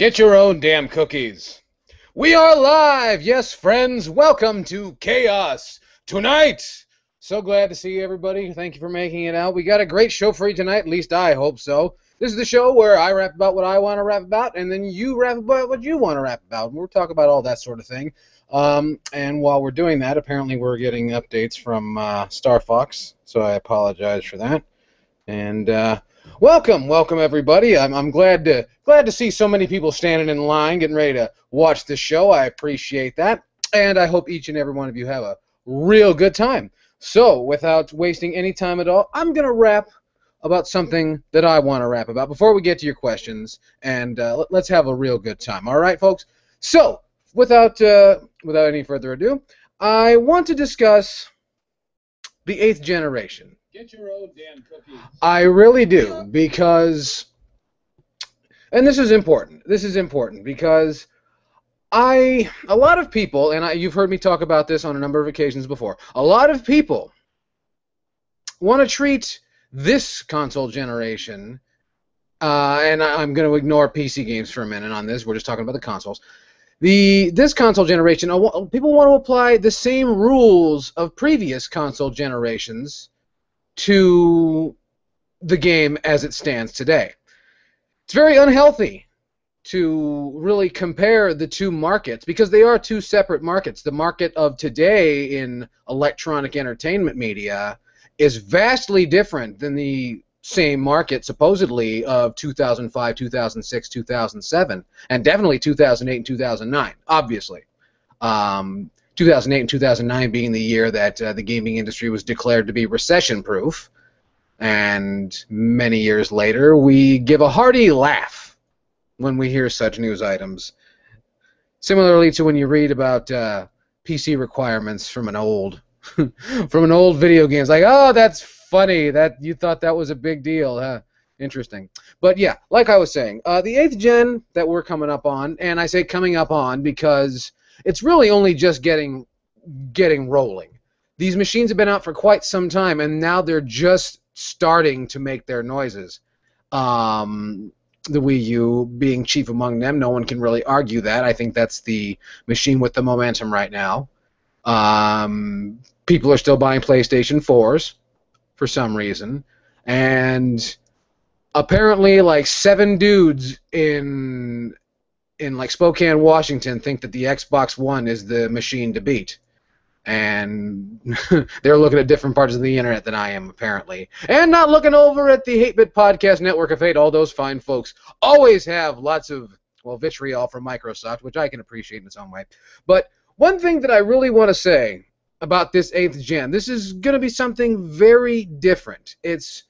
Get your own damn cookies. We are live! Yes, friends, welcome to Chaos Tonight! So glad to see everybody. Thank you for making it out. We got a great show for you tonight, at least I hope so. This is the show where I rap about what I want to rap about, and then you rap about what you want to rap about. We'll talk about all that sort of thing. And while we're doing that, apparently we're getting updates from Star Fox, so I apologize for that. And welcome everybody. I'm glad to see so many people standing in line, getting ready to watch the show. I appreciate that, and I hope each and every one of you have a real good time. So, without wasting any time at all, I'm gonna rap about something that I want to rap about before we get to your questions, and let's have a real good time. All right, folks. So, without any further ado, I want to discuss the 8th generation. Get your own damn cookies. I really do, because, and this is important. This is important because a lot of people, and you've heard me talk about this on a number of occasions before, a lot of people want to treat this console generation, and I'm going to ignore PC games for a minute on this. We're just talking about the consoles. This console generation, people want to apply the same rules of previous console generations to the game as it stands today. It's very unhealthy to really compare the two markets because they are two separate markets. The market of today in electronic entertainment media is vastly different than the same market supposedly of 2005, 2006, 2007, and definitely 2008 and 2009, obviously. 2008 and 2009 being the year that the gaming industry was declared to be recession-proof, and many years later we give a hearty laugh when we hear such news items. Similarly to when you read about PC requirements from an old video game, it's like, oh, that's funny that you thought that was a big deal, huh? Interesting. But yeah, like I was saying, the 8th gen that we're coming up on, and I say coming up on because it's really only just getting rolling. These machines have been out for quite some time, and now they're just starting to make their noises. The Wii U being chief among them, no one can really argue that. I think that's the machine with the momentum right now. People are still buying PlayStation 4s for some reason, and apparently like 7 dudes in like Spokane, Washington, think that the Xbox One is the machine to beat. And they're looking at different parts of the internet than I am, apparently. And not looking over at the 8-Bit Podcast Network of Hate. All those fine folks always have lots of, well, vitriol from Microsoft, which I can appreciate in its own way. But one thing that I really want to say about this 8th gen, this is going to be something very different. It's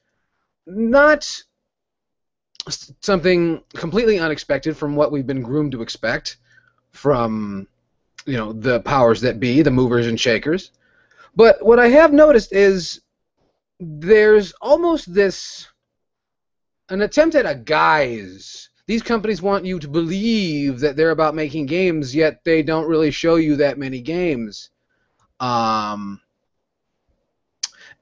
not something completely unexpected from what we've been groomed to expect from, you know, the powers that be, the movers and shakers. But what I have noticed is there's almost an attempt at a guise. These companies want you to believe that they're about making games, yet they don't really show you that many games. And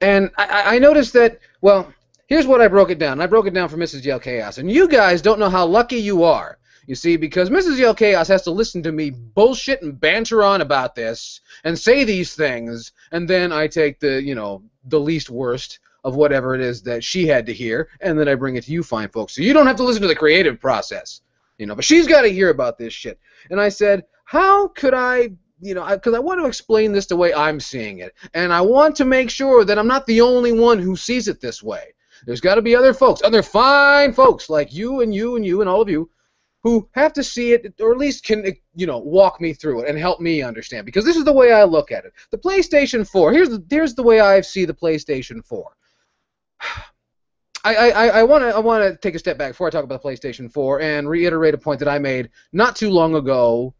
I noticed that, well, here's what I broke it down. I broke it down for Mrs. Yellkaos. And you guys don't know how lucky you are, you see, because Mrs. Yellkaos has to listen to me bullshit and banter on about this and say these things, and then I take the, you know, the least worst of whatever it is that she had to hear, and then I bring it to you fine folks. So you don't have to listen to the creative process, you know, but she's got to hear about this shit. And I said, how could I, you know, because I want to explain this the way I'm seeing it, and I want to make sure that I'm not the only one who sees it this way. There's got to be other folks, other fine folks like you and you and you and all of you who have to see it, or at least can, you know, walk me through it and help me understand. Because this is the way I look at it. The PlayStation 4, here's the way I see the PlayStation 4. I want to take a step back before I talk about the PlayStation 4 and reiterate a point that I made not too long ago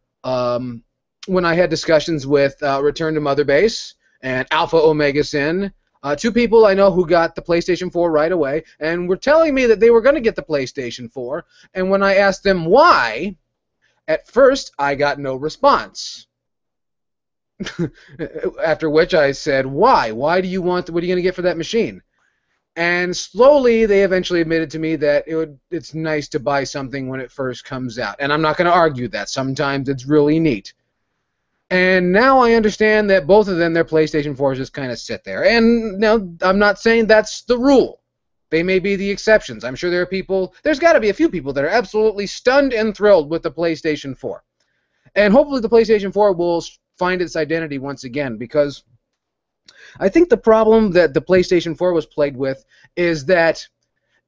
when I had discussions with Return to Mother Base and Alpha Omega Sin. 2 people I know who got the PlayStation 4 right away and were telling me that they were going to get the PlayStation 4, and when I asked them why, at first I got no response. After which I said, why? Why do you want, what are you going to get for that machine? And slowly, they eventually admitted to me that it's nice to buy something when it first comes out. And I'm not going to argue that. Sometimes it's really neat. And now I understand that both of them, their PlayStation 4s just kind of sit there. And now, I'm not saying that's the rule. They may be the exceptions. I'm sure there are people, there's got to be a few people that are absolutely stunned and thrilled with the PlayStation 4. And hopefully the PlayStation 4 will find its identity once again, because I think the problem that the PlayStation 4 was plagued with is that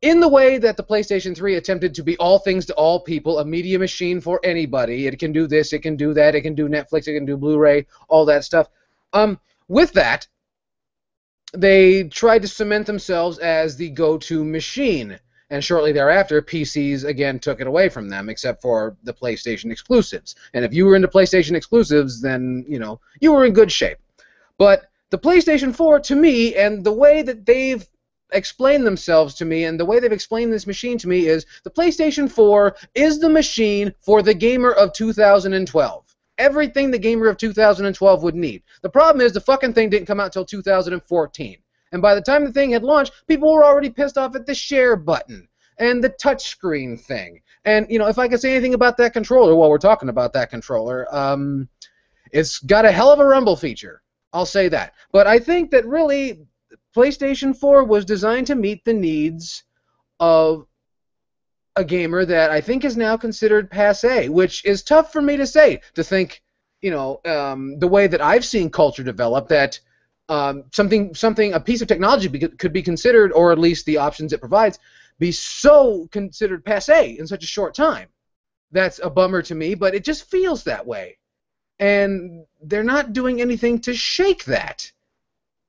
in the way that the PlayStation 3 attempted to be all things to all people, a media machine for anybody, it can do this, it can do that, it can do Netflix, it can do Blu-ray, all that stuff. With that, they tried to cement themselves as the go-to machine. And shortly thereafter, PCs again took it away from them, except for the PlayStation exclusives. And if you were into PlayStation exclusives, then, you know, you were in good shape. But the PlayStation 4, to me, and the way that they've explained themselves to me, and the way they've explained this machine to me, is the PlayStation 4 is the machine for the gamer of 2012. Everything the gamer of 2012 would need. The problem is the fucking thing didn't come out until 2014. And by the time the thing had launched, people were already pissed off at the share button and the touchscreen thing. And, you know, if I could say anything about that controller while we're talking about that controller, it's got a hell of a rumble feature. I'll say that. But I think that really PlayStation 4 was designed to meet the needs of a gamer that I think is now considered passé, which is tough for me to say, to think, you know, the way that I've seen culture develop, that a piece of technology could be considered, or at least the options it provides, be so considered passé in such a short time. That's a bummer to me, but it just feels that way. And they're not doing anything to shake that.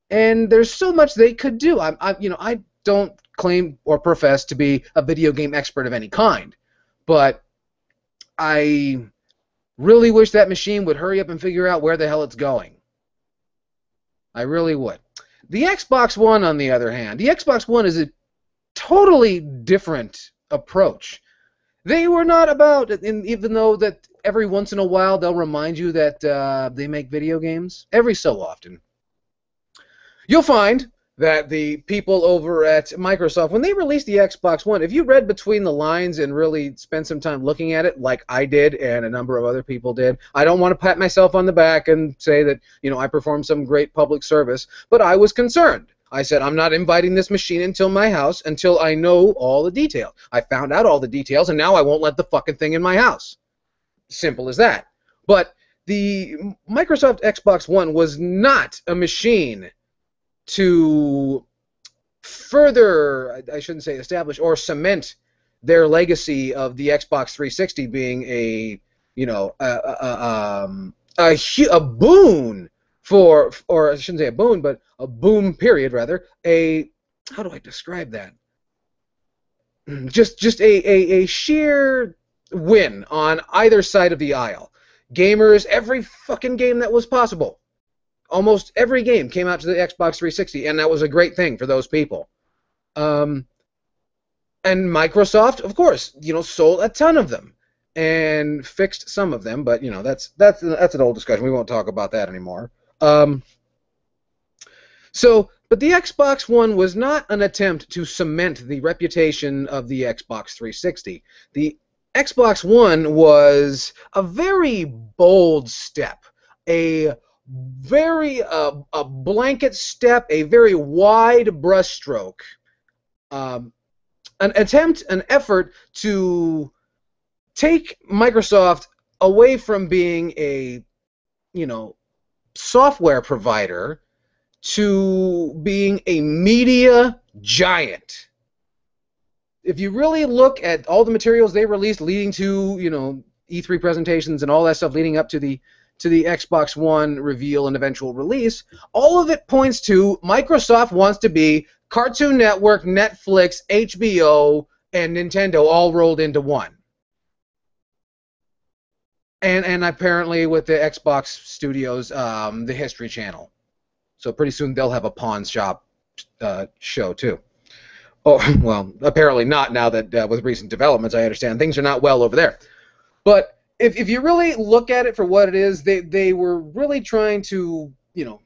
And there's so much they could do. I don't claim or profess to be a video game expert of any kind, but I really wish that machine would hurry up and figure out where the hell it's going. I really would. The Xbox One, on the other hand, the Xbox One is a totally different approach. They were not about, even though that every once in a while they'll remind you that they make video games, every so often, you'll find that the people over at Microsoft, when they released the Xbox One, if you read between the lines and really spent some time looking at it, like I did and a number of other people did, I don't want to pat myself on the back and say that, you know, I performed some great public service, but I was concerned. I said, I'm not inviting this machine into my house until I know all the details. I found out all the details, and now I won't let the fucking thing in my house. Simple as that. But the Microsoft Xbox One was not a machine to further, I shouldn't say establish, or cement their legacy of the Xbox 360 being a, you know, a boon for, or I shouldn't say a boon, but a boom period rather, how do I describe that? Just a sheer win on either side of the aisle. Gamers, every fucking game that was possible. Almost every game came out to the Xbox 360, and that was a great thing for those people. And Microsoft, of course, you know, sold a ton of them and fixed some of them, but you know, that's an old discussion. We won't talk about that anymore. But the Xbox One was not an attempt to cement the reputation of the Xbox 360. The Xbox One was a very bold step, a blanket step, a very wide brushstroke, an effort to take Microsoft away from being a, you know, software provider to being a media giant. If you really look at all the materials they released leading to, you know, E3 presentations and all that stuff leading up to the Xbox One reveal and eventual release, all of it points to Microsoft wants to be Cartoon Network, Netflix, HBO, and Nintendo all rolled into one. And apparently with the Xbox Studios, the History Channel. So pretty soon they'll have a pawn shop show too. Oh, well, apparently not now that with recent developments, I understand things are not well over there. But if you really look at it for what it is, they were really trying to, you know,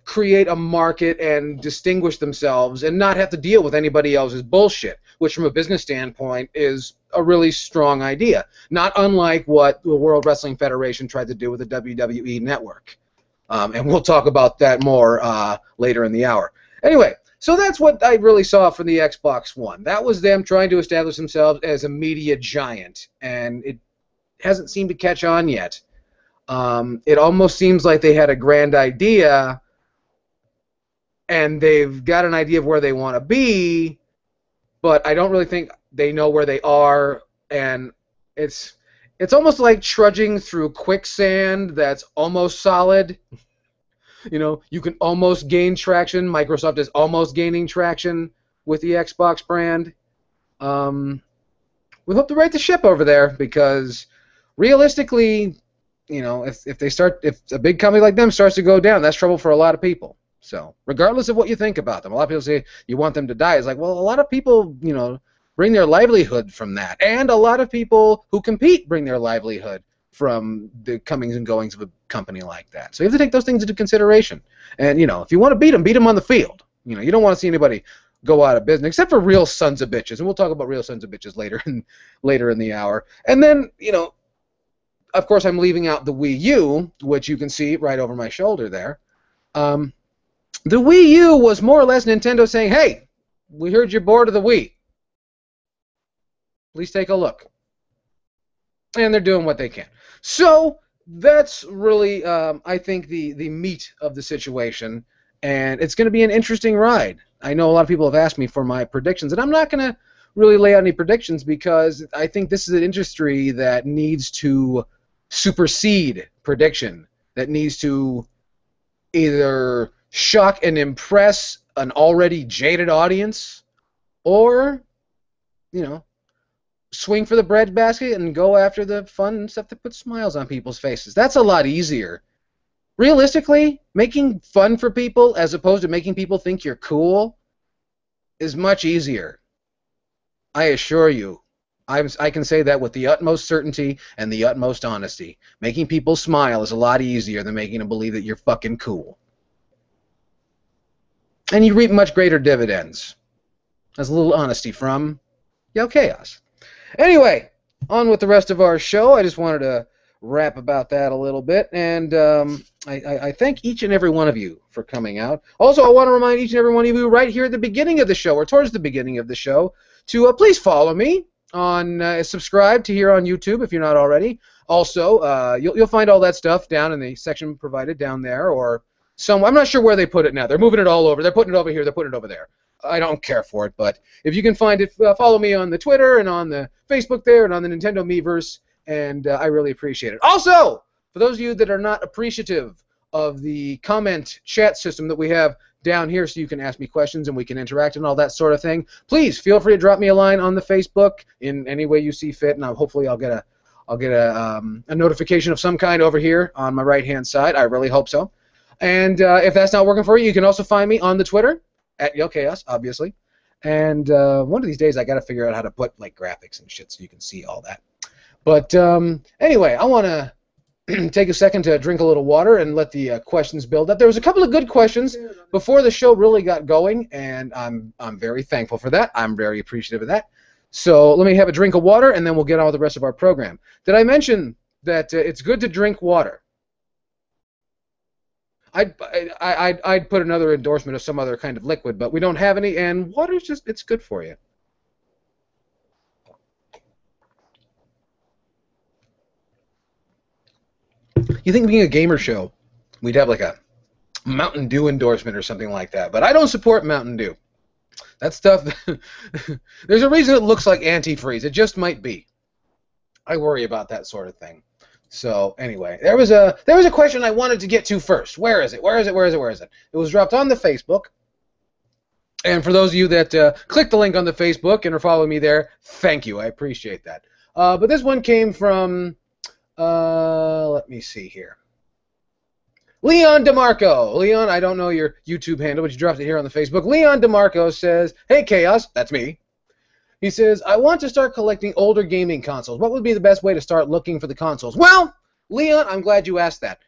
create a market and distinguish themselves and not have to deal with anybody else's bullshit, which from a business standpoint is a really strong idea. Not unlike what the World Wrestling Federation tried to do with the WWE Network. And we'll talk about that more later in the hour. Anyway, so that's what I really saw from the Xbox One. That was them trying to establish themselves as a media giant, and it hasn't seemed to catch on yet. It almost seems like they had a grand idea, and they've got an idea of where they want to be, but I don't really think they know where they are, and it's almost like trudging through quicksand that's almost solid. You know, you can almost gain traction. Microsoft is almost gaining traction with the Xbox brand. We hope to right the ship over there, because realistically, you know, if a big company like them starts to go down, that's trouble for a lot of people. So, regardless of what you think about them, a lot of people say you want them to die. It's like, well, a lot of people, you know, bring their livelihood from that, and a lot of people who compete bring their livelihood from the comings and goings of a company like that. So you have to take those things into consideration. And, you know, if you want to beat them on the field. You know, you don't want to see anybody go out of business, except for real sons of bitches, and we'll talk about real sons of bitches later in the hour. And then, you know, of course, I'm leaving out the Wii U, which you can see right over my shoulder there. The Wii U was more or less Nintendo saying, hey, we heard you're bored of the Wii. Please take a look. And they're doing what they can. So that's really, I think, the meat of the situation. And it's going to be an interesting ride. I know a lot of people have asked me for my predictions, and I'm not going to really lay out any predictions, because I think this is an industry that needs to supersede prediction, that needs to either shock and impress an already jaded audience, or, you know, swing for the breadbasket and go after the fun stuff that puts smiles on people's faces. That's a lot easier. Realistically, making fun for people as opposed to making people think you're cool is much easier. I assure you. I can say that with the utmost certainty and the utmost honesty. Making people smile is a lot easier than making them believe that you're fucking cool. And you reap much greater dividends. That's a little honesty from Yellkaos. Anyway, on with the rest of our show. I just wanted to rap about that a little bit, and I thank each and every one of you for coming out. Also, I want to remind each and every one of you right here at the beginning of the show, or towards the beginning of the show, to please follow me on, subscribe to here on YouTube if you're not already. Also, you'll find all that stuff down in the section provided down there, or somewhere. I'm not sure where they put it now. They're moving it all over. They're putting it over here. They're putting it over there. I don't care for it, but if you can find it, follow me on the Twitter and on the Facebook there and on the Nintendo MiiVerse, and I really appreciate it. Also, for those of you that are not appreciative of the comment chat system that we have down here, so you can ask me questions and we can interact and all that sort of thing, please feel free to drop me a line on the Facebook in any way you see fit, and hopefully I'll get a notification of some kind over here on my right-hand side. I really hope so. And if that's not working for you, you can also find me on the Twitter at Yellkaos, obviously. And one of these days I got to figure out how to put like graphics and shit so you can see all that. But anyway, I want to take a second to drink a little water and let the questions build up. There was a couple of good questions before the show really got going, and I'm very thankful for that. I'm very appreciative of that. So let me have a drink of water, and then we'll get on with the rest of our program. Did I mention that it's good to drink water? I'd put another endorsement of some other kind of liquid, but we don't have any, and water's just, it's good for you. You think being a gamer show, we'd have like a Mountain Dew endorsement or something like that, but I don't support Mountain Dew. That stuff, there's a reason it looks like antifreeze. It just might be. I worry about that sort of thing. So anyway, there was a question I wanted to get to first. Where is it? Where is it? Where is it? Where is it? It was dropped on the Facebook. And for those of you that clicked the link on the Facebook and are following me there, thank you. I appreciate that. But this one came from, let me see here. Leon DeMarco. Leon, I don't know your YouTube handle, but you dropped it here on the Facebook. Leon DeMarco says, "Hey, Chaos," that's me. He says, "I want to start collecting older gaming consoles. What would be the best way to start looking for the consoles?" Well, Leon, I'm glad you asked that.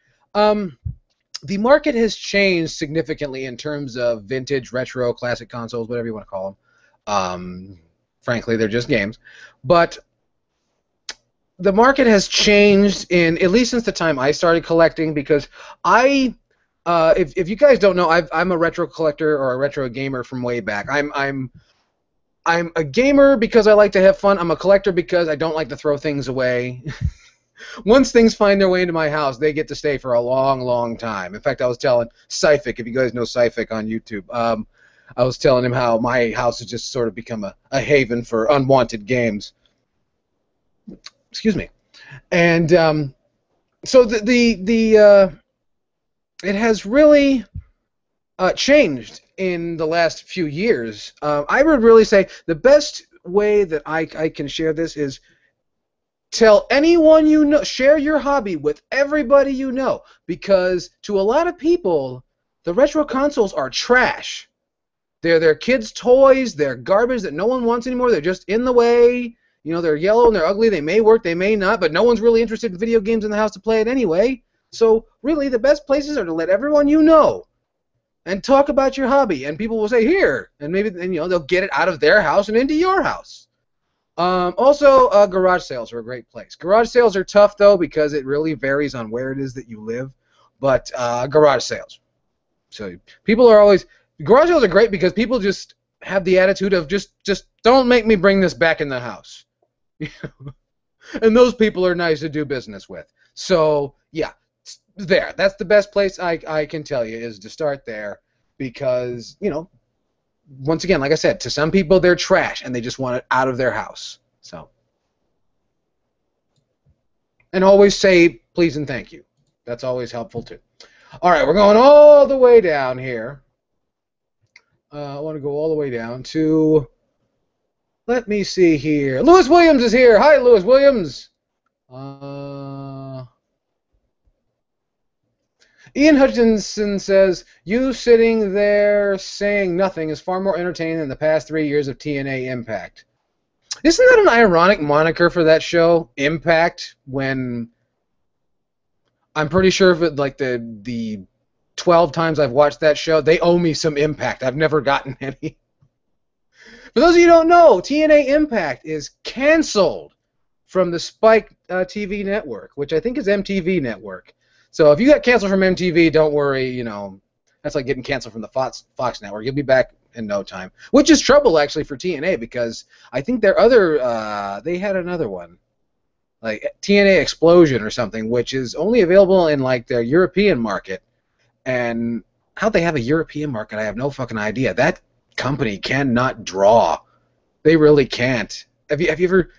the market has changed significantly in terms of vintage, retro, classic consoles, whatever you want to call them. Frankly, they're just games. But the market has changed at least since the time I started collecting, because if you guys don't know, I'm a retro collector or a retro gamer from way back. I'm a gamer because I like to have fun. I'm a collector because I don't like to throw things away. Once things find their way into my house, they get to stay for a long, long time. In fact, I was telling Syphic, if you guys know Syphic on YouTube, I was telling him how my house has just sort of become a haven for unwanted games. Excuse me. And so it has really changed in the last few years. I would really say the best way that I can share this is tell anyone you know, share your hobby with everybody you know, because to a lot of people, the retro consoles are trash. They're their kids' toys, they're garbage that no one wants anymore, they're just in the way, you know, they're yellow and they're ugly, they may work, they may not, but no one's really interested in video games in the house to play it anyway. So really, the best places are to let everyone you know and talk about your hobby, and people will say, here, and maybe, and, you know, they'll get it out of their house and into your house. Also, garage sales are a great place. Garage sales are tough, though, because it really varies on where it is that you live, but garage sales. So people are always, garage sales are great because people just have the attitude of just don't make me bring this back in the house. And those people are nice to do business with. So, yeah, that's the best place I can tell you, is to start there, because, you know, once again, like I said, to some people they're trash and they just want it out of their house. So, and always say please and thank you. That's always helpful too. All right, we're going all the way down here. I want to go all the way down to, let me see here. Lewis Williams is here. Hi, Lewis Williams. Ian Hutchinson says, you sitting there saying nothing is far more entertaining than the past 3 years of TNA Impact. Isn't that an ironic moniker for that show, Impact, when I'm pretty sure if like the 12 times I've watched that show, they owe me some Impact. I've never gotten any. For those of you who don't know, TNA Impact is canceled from the Spike TV network, which I think is MTV network. So if you got canceled from MTV, don't worry, you know, that's like getting canceled from the Fox network. You'll be back in no time, which is trouble actually for TNA, because I think their other, they had another one, like TNA Explosion or something, which is only available in like their European market. And how they have a European market, I have no fucking idea. That company cannot draw. They really can't. Have you ever,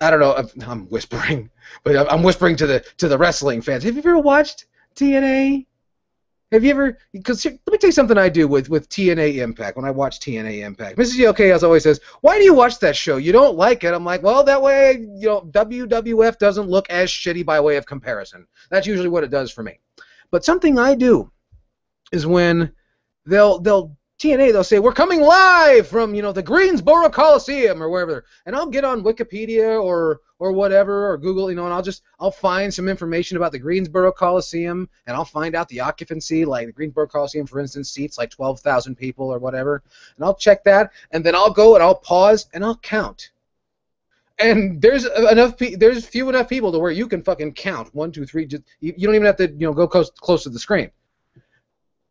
I don't know, I'm whispering, but I'm whispering to the wrestling fans. Have you ever watched TNA? Have you ever, because let me tell you something I do with TNA Impact when I watch TNA Impact. Mrs. Yellkaos always says, why do you watch that show? You don't like it. I'm like, well, that way, you know, WWF doesn't look as shitty by way of comparison. That's usually what it does for me. But something I do is when TNA, they'll say, we're coming live from, you know, the Greensboro Coliseum or wherever, and I'll get on Wikipedia or whatever, or Google, you know, and I'll find some information about the Greensboro Coliseum, and I'll find out the occupancy, like the Greensboro Coliseum, for instance, seats like 12,000 people or whatever, and I'll check that, and then I'll go and I'll pause and I'll count. And there's few enough people to where you can fucking count 1, 2, 3. Just you don't even have to, you know, go close to the screen.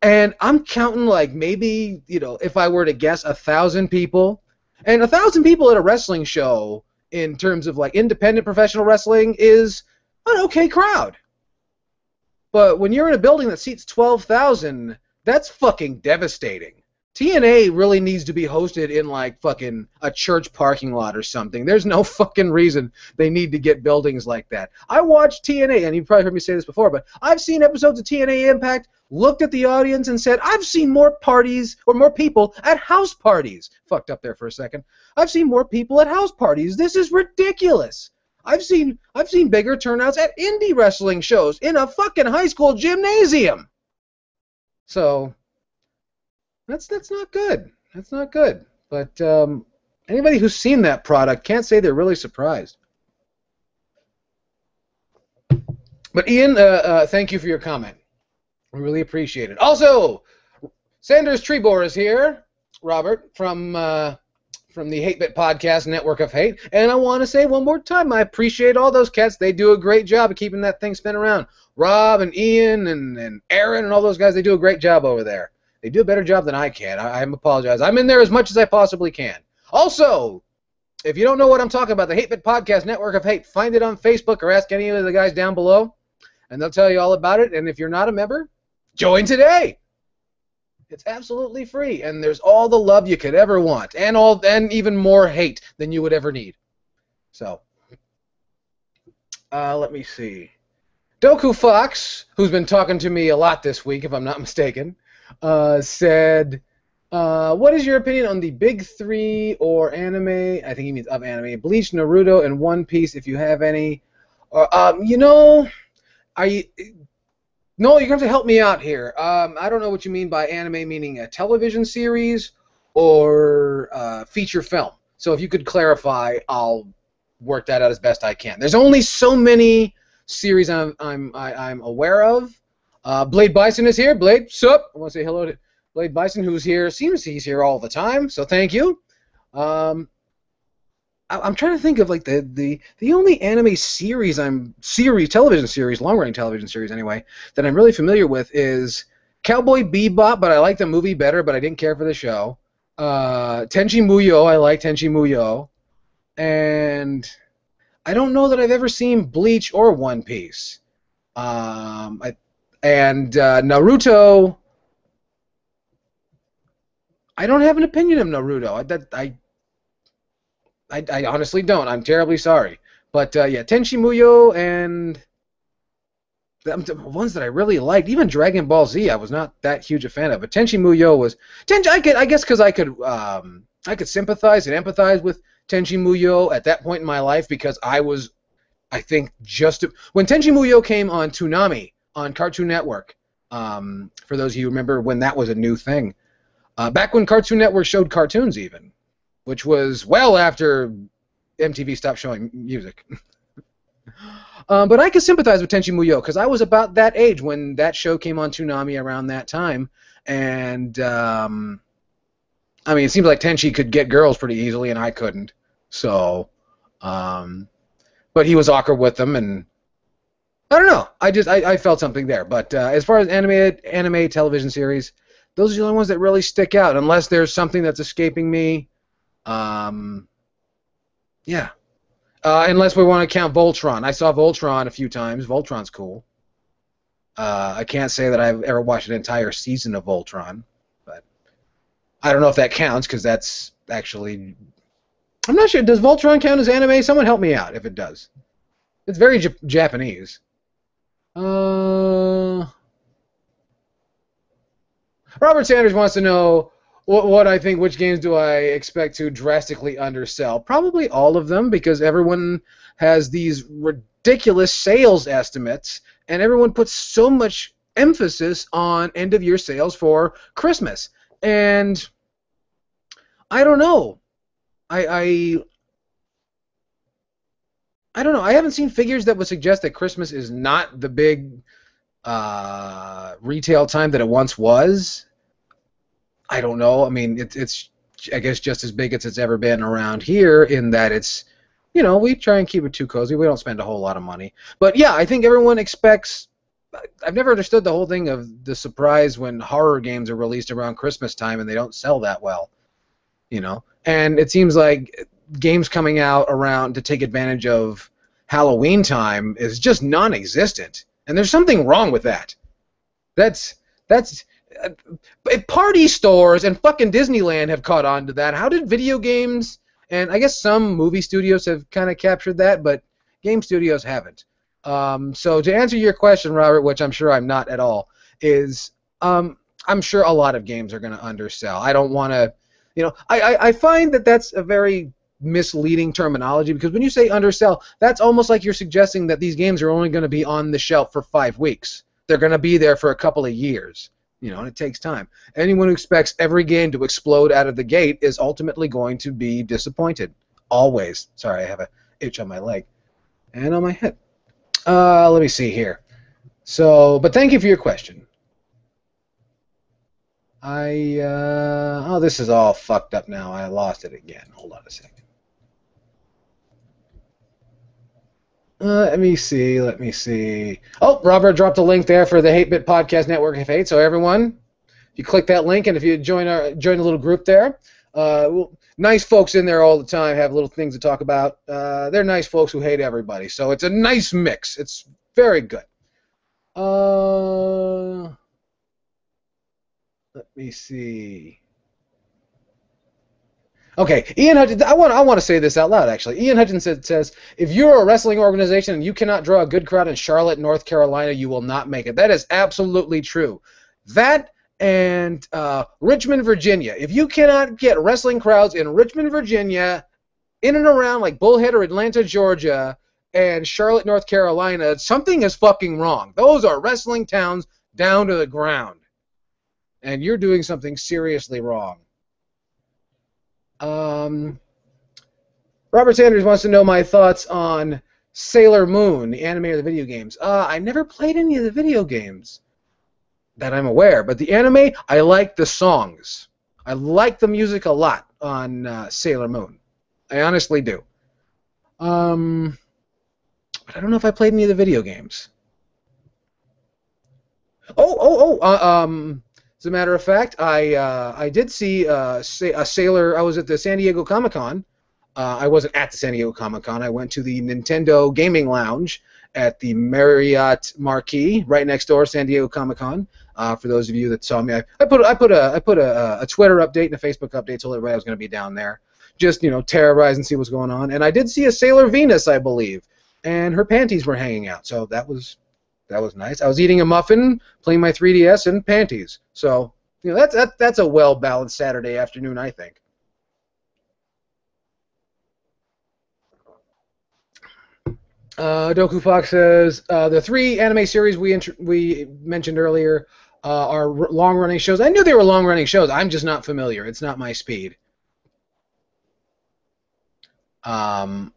And I'm counting like maybe, you know, if I were to guess, 1,000 people. And 1,000 people at a wrestling show, in terms of like independent professional wrestling, is an okay crowd. But when you're in a building that seats 12,000, that's fucking devastating. TNA really needs to be hosted in like fucking a church parking lot or something. There's no fucking reason they need to get buildings like that. I watched TNA, and you've probably heard me say this before, but I've seen episodes of TNA Impact, looked at the audience and said, I've seen more parties or more people at house parties. Fucked up there for a second. I've seen more people at house parties. This is ridiculous. I've seen bigger turnouts at indie wrestling shows in a fucking high school gymnasium. So that's not good. That's not good. But anybody who's seen that product can't say they're really surprised. But Ian, thank you for your comment. We really appreciate it. Also, Sanders Trebor is here, Robert, from the Hate Bit Podcast Network of Hate. And I want to say one more time, I appreciate all those cats. They do a great job of keeping that thing spinning around. Rob and Ian and Aaron and all those guys, they do a great job over there. They do a better job than I can. I apologize. I'm in there as much as I possibly can. Also, if you don't know what I'm talking about, the Hate Bit Podcast Network of Hate, find it on Facebook or ask any of the guys down below, and they'll tell you all about it. And if you're not a member, join today. It's absolutely free, and there's all the love you could ever want, and even more hate than you would ever need. So, let me see. Doku Fox, who's been talking to me a lot this week, if I'm not mistaken, said, what is your opinion on the big three or anime? I think he means of anime. Bleach, Naruto, and One Piece, if you have any. You know, no, you're going to have to help me out here. I don't know what you mean by anime, meaning a television series or feature film. So if you could clarify, I'll work that out as best I can. There's only so many series I'm aware of. Blade Bison is here. Blade, sup? I want to say hello to Blade Bison, who's here. Seems he's here all the time, so thank you. I'm trying to think of like the only anime series television series, long-running television series anyway, that I'm really familiar with is Cowboy Bebop, but I like the movie better, but I didn't care for the show. Tenchi Muyo, I like Tenchi Muyo, and I don't know that I've ever seen Bleach or One Piece. Naruto, I don't have an opinion of Naruto. I honestly don't. I'm terribly sorry. But, yeah, Tenchi Muyo and the ones that I really liked, even Dragon Ball Z, I was not that huge a fan of. But Tenchi Muyo was... I guess because I could sympathize and empathize with Tenchi Muyo at that point in my life because I was, I think, when Tenchi Muyo came on Toonami on Cartoon Network, for those of you who remember when that was a new thing, back when Cartoon Network showed cartoons even, which was well after MTV stopped showing music. But I could sympathize with Tenchi Muyo because I was about that age when that show came on Toonami around that time. And, I mean, it seems like Tenchi could get girls pretty easily, and I couldn't. So, but he was awkward with them, and I don't know. I felt something there. But as far as anime television series, those are the only ones that really stick out, unless there's something that's escaping me. Yeah. Unless we want to count Voltron. I saw Voltron a few times. Voltron's cool. I can't say that I've ever watched an entire season of Voltron, but I don't know if that counts because that's actually... I'm not sure. Does Voltron count as anime? Someone help me out if it does. It's very Japanese. Robert Sanders wants to know what I think, which games do I expect to drastically undersell? Probably all of them, because everyone has these ridiculous sales estimates, and everyone puts so much emphasis on end-of-year sales for Christmas. And I don't know. I don't know. I haven't seen figures that would suggest that Christmas is not the big retail time that it once was. I don't know. I mean, it's I guess just as big as it's ever been around here in that it's, you know, we try and keep it too cozy. We don't spend a whole lot of money. But yeah, I think everyone expects... I've never understood the whole thing of the surprise when horror games are released around Christmas time and they don't sell that well, you know? And it seems like games coming out around to take advantage of Halloween time is just non-existent. And there's something wrong with that. That's party stores and fucking Disneyland have caught on to that. How did video games, and I guess some movie studios have kind of captured that, but game studios haven't. So to answer your question, Robert, which I'm sure I'm not at all, is I'm sure a lot of games are going to undersell. I don't want to, you know, I find that that's a very misleading terminology, because when you say undersell, that's almost like you're suggesting that these games are only going to be on the shelf for 5 weeks. They're going to be there for a couple of years, you know, and it takes time. Anyone who expects every game to explode out of the gate is ultimately going to be disappointed. Always. Sorry, I have an itch on my leg and on my head. Let me see here. So, but thank you for your question. Oh, this is all fucked up now. I lost it again. Hold on a second. Let me see. Let me see. Oh, Robert dropped a link there for the 8-Bit Podcast Network F8. So everyone, you click that link, and if you join a little group there, nice folks in there all the time have little things to talk about. They're nice folks who hate everybody. So it's a nice mix. It's very good. Let me see. Okay, Ian Hutchins. I want to say this out loud. Actually, Ian Hutchins says, if you're a wrestling organization and you cannot draw a good crowd in Charlotte, North Carolina, you will not make it. That is absolutely true. That and Richmond, Virginia. If you cannot get wrestling crowds in Richmond, Virginia, in and around like Bullhead or Atlanta, Georgia, and Charlotte, North Carolina, something is fucking wrong. Those are wrestling towns down to the ground, and you're doing something seriously wrong. Robert Sanders wants to know my thoughts on Sailor Moon, the anime or the video games. I never played any of the video games that I'm aware, but the anime, I like the songs. I like the music a lot on Sailor Moon. I honestly do. But I don't know if I played any of the video games. As a matter of fact, I did see a Sailor. I was at the San Diego Comic-Con. I wasn't at the San Diego Comic-Con. I went to the Nintendo Gaming Lounge at the Marriott Marquis, right next door, San Diego Comic-Con. For those of you that saw me, I put a Twitter update and a Facebook update, told everybody I was going to be down there, just terrorize and see what's going on. And I did see a Sailor Venus, I believe, and her panties were hanging out, so that was nice. I was eating a muffin, playing my 3DS, and panties. So, that's a well-balanced Saturday afternoon, I think. Doku Fox says, the 3 anime series we mentioned earlier are long-running shows. I knew they were long-running shows. I'm just not familiar. It's not my speed. Some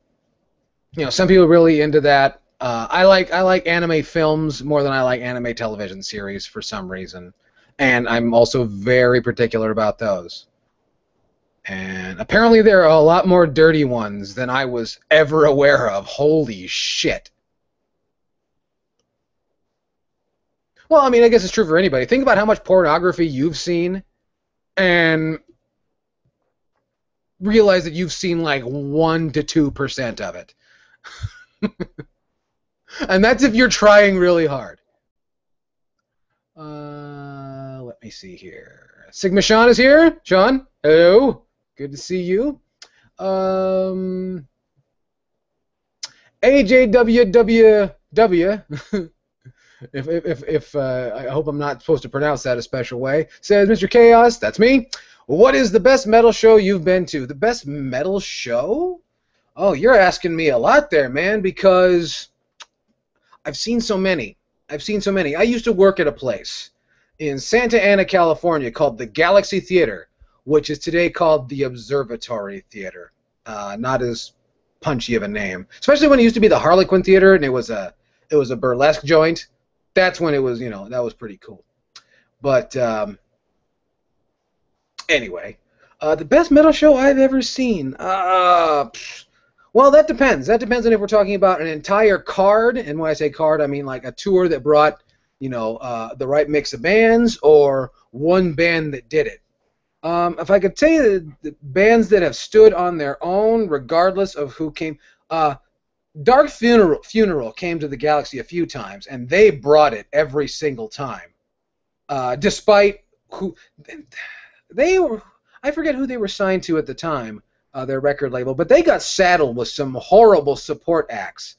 people are really into that. I like anime films more than I like anime television series for some reason, and I'm also very particular about those. And apparently there are a lot more dirty ones than I was ever aware of. Holy shit. Well, I mean, I guess it's true for anybody. Think about how much pornography you've seen, and realize that you've seen like 1 to 2% of it. And that's if you're trying really hard. Let me see here. Sigma Sean is here. Sean, hello. Good to see you. AJWWW, if I hope I'm not supposed to pronounce that a special way, says, Mr. Chaos, that's me. What is the best metal show you've been to? The best metal show? Oh, you're asking me a lot there, man, because I've seen so many. I used to work at a place in Santa Ana, California called the Galaxy Theater, which is today called the Observatory Theater. Not as punchy of a name, especially when it used to be the Harlequin Theater and it was a burlesque joint. That's when it was, that was pretty cool. But anyway, the best metal show I've ever seen. Well, that depends. That depends on if we're talking about an entire card, and when I say card, I mean like a tour that brought, the right mix of bands, or one band that did it. If I could tell you the bands that have stood on their own, regardless of who came, Dark Funeral came to the Galaxy a few times, and they brought it every single time. Despite who they were, I forget who they were signed to at the time. Their record label, but they got saddled with some horrible support acts,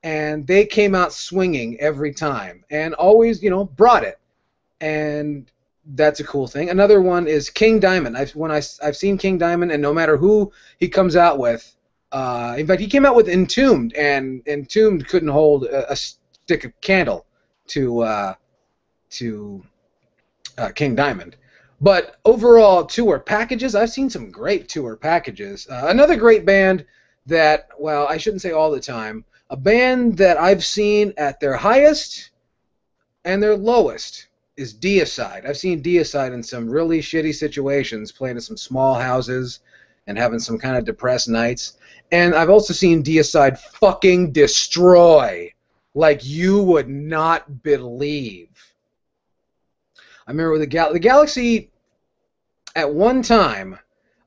and they came out swinging every time, and always, brought it, and that's a cool thing. Another one is King Diamond. I've seen King Diamond, and no matter who he comes out with, in fact, he came out with Entombed, and Entombed couldn't hold a stick of candle to King Diamond. But overall, tour packages, I've seen some great tour packages. Another great band that, well, I shouldn't say all the time, a band that I've seen at their highest and their lowest is deicide. I've seen deicide in some really shitty situations, playing in some small houses and having some kind of depressed nights. And I've also seen deicide fucking destroy like you would not believe. I remember with the Galaxy, at one time,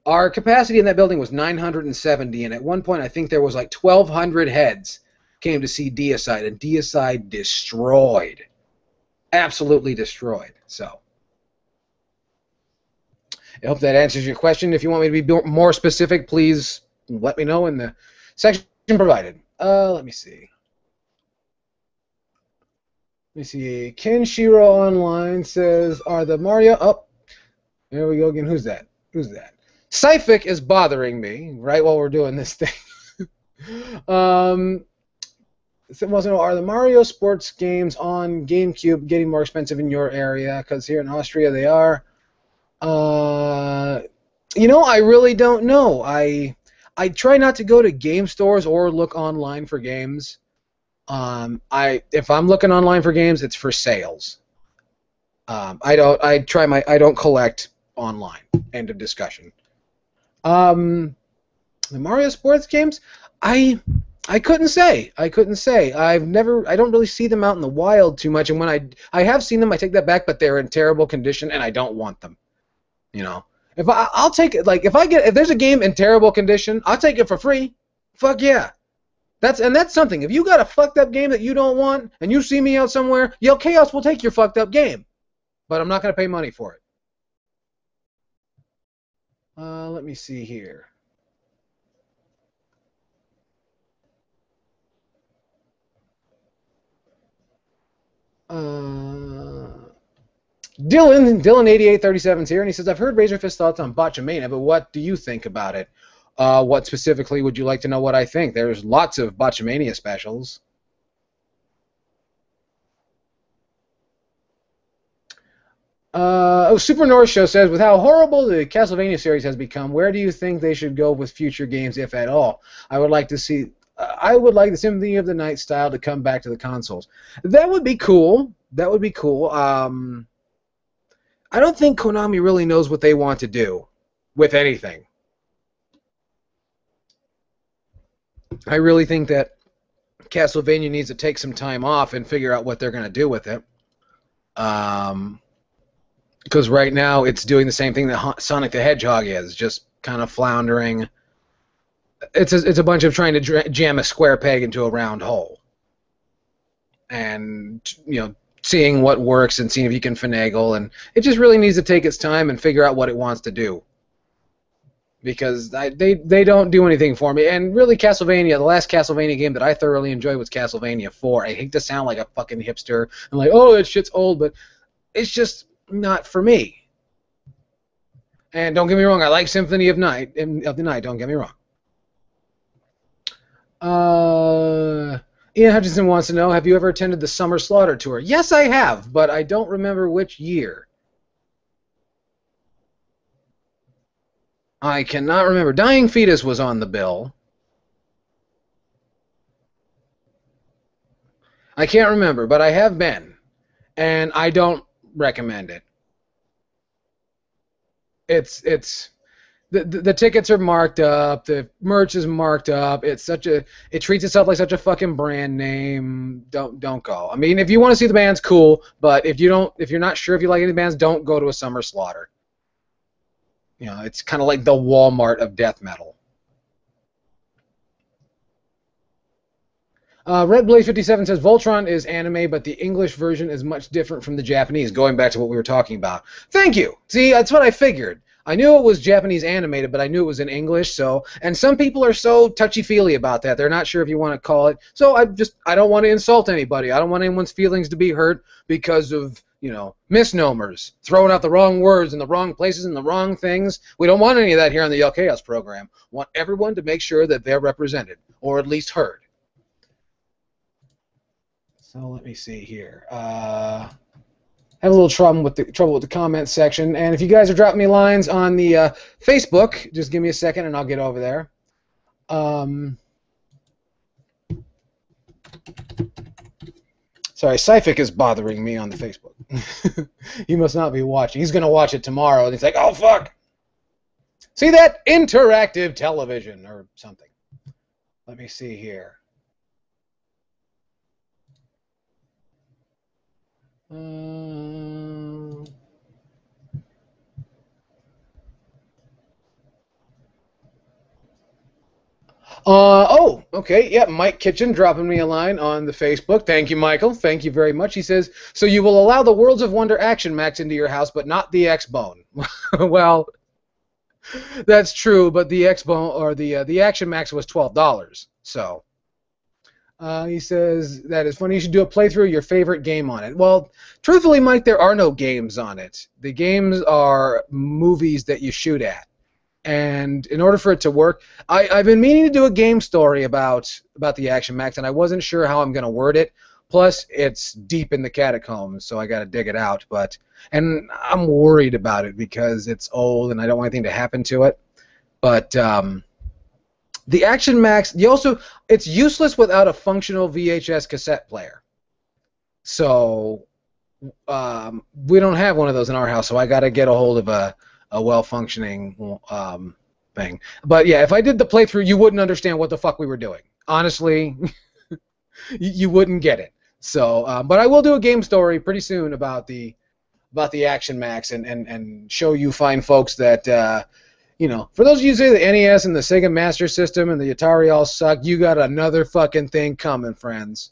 our capacity in that building was 970, and at one point I think there was like 1,200 heads came to see deicide, and deicide destroyed. Absolutely destroyed. So I hope that answers your question. If you want me to be more specific, please let me know in the section provided. Let me see. Kenshiro Online says, are the Mario... Oh, there we go again. Who's that? Who's that? Syphic is bothering me right while we're doing this thing. Are the Mario sports games on GameCube getting more expensive in your area? Because here in Austria they are. You know, I really don't know. I try not to go to game stores or look online for games. If I'm looking online for games, it's for sales. I don't collect online. End of discussion. The Mario sports games, I couldn't say. I don't really see them out in the wild too much, and when I have seen them, I take that back, but they're in terrible condition and I don't want them. You know. I'll take it, like if there's a game in terrible condition, I'll take it for free. Fuck yeah. That's something. If you got a fucked up game that you don't want and you see me out somewhere, Yellkaos will take your fucked up game. But I'm not going to pay money for it. Let me see here. Dylan8837 is here, and he says, I've heard Razorfist's thoughts on Botchamania, but what do you think about it? What specifically would you like to know what I think? There's lots of Botchamania specials. Super North Show says, with how horrible the Castlevania series has become, where do you think they should go with future games, if at all? I would like the Symphony of the Night style to come back to the consoles. That would be cool. That would be cool. I don't think Konami really knows what they want to do with anything. I really think that Castlevania needs to take some time off and figure out what they're going to do with it. Because right now it's doing the same thing that Sonic the Hedgehog is, just kind of floundering. It's a bunch of trying to jam a square peg into a round hole. And, you know, seeing what works and seeing if you can finagle, and it just really needs to take its time and figure out what it wants to do. Because they don't do anything for me. And really, Castlevania, the last Castlevania game that I thoroughly enjoyed was Castlevania 4. I hate to sound like a fucking hipster and like, oh, that shit's old, but it's just not for me. And don't get me wrong, I like Symphony of the Night, don't get me wrong. Ian Hutchinson wants to know, have you ever attended the Summer Slaughter Tour? Yes, I have, but I don't remember which year. I cannot remember. Dying Fetus was on the bill. I can't remember, but I have been. And I don't recommend it. The tickets are marked up, the merch is marked up. It treats itself like such a fucking brand name. Don't go. I mean, if you want to see the bands, cool, but if you're not sure if you like any bands, don't go to a Summer Slaughter. You know, it's kind of like the Walmart of death metal. Red Blaze 57 says Voltron is anime, but the English version is much different from the Japanese. Going back to what we were talking about. Thank you. See, that's what I figured. I knew it was Japanese animated, but I knew it was in English. So, and some people are so touchy-feely about that. They're not sure if you want to call it. So I don't want to insult anybody. I don't want anyone's feelings to be hurt because of, you know, misnomers, throwing out the wrong words in the wrong places and the wrong things. We don't want any of that here on the Yellkaos program. We want everyone to make sure that they're represented, or at least heard. So let me see here. I have a little trouble with the comment section, and if you guys are dropping me lines on the Facebook, just give me a second and I'll get over there. Sorry, Syphic is bothering me on the Facebook. He must not be watching. He's going to watch it tomorrow, and he's like, oh, fuck. See that? Interactive television or something. Let me see here. Oh, okay. Yeah, Mike Kitchen dropping me a line on the Facebook. Thank you, Michael. Thank you very much. He says, so you will allow the Worlds of Wonder Action Max into your house, but not the X-Bone. Well, that's true, but the X-Bone or the Action Max was $12. So he says that is funny. You should do a playthrough of your favorite game on it. Well, truthfully, Mike, there are no games on it. The games are movies that you shoot at. And in order for it to work, I've been meaning to do a game story about the Action Max, and I wasn't sure how I'm going to word it. Plus, it's deep in the catacombs, so I got to dig it out. And I'm worried about it because it's old, and I don't want anything to happen to it. But the Action Max, it's useless without a functional VHS cassette player. So we don't have one of those in our house, so I got to get a hold of a well-functioning thing. But yeah, if I did the playthrough, you wouldn't understand what the fuck we were doing. Honestly, you wouldn't get it. So, but I will do a game story pretty soon about the Action Max and show you fine folks that for those of you who say the NES and the Sega Master System and the Atari all suck, you got another fucking thing coming, friends.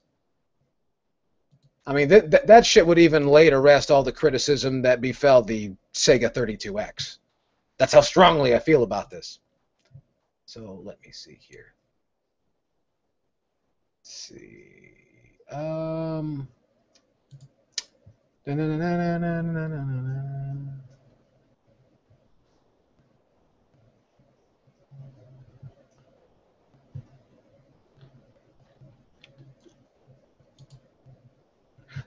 I mean, that shit would even lay to rest all the criticism that befell the Sega 32X. That's how strongly I feel about this. So let me see here. Let's see.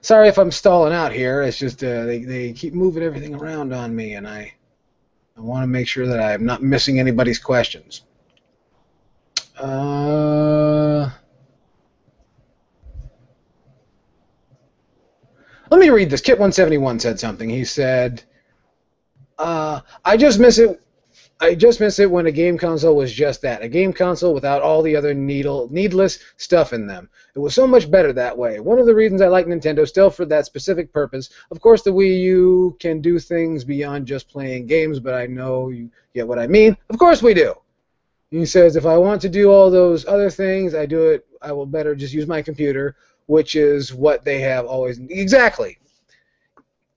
Sorry if I'm stalling out here. It's just they keep moving everything around on me, and I want to make sure that I'm not missing anybody's questions. Let me read this. Kit171 said something. He said, I just miss it when a game console was just that. A game console without all the other needless stuff in them. It was so much better that way. One of the reasons I like Nintendo still for that specific purpose. Of course, the Wii U can do things beyond just playing games, but I know you get what I mean. Of course we do. He says, if I want to do all those other things, I will better just use my computer, which is what they have always... Exactly.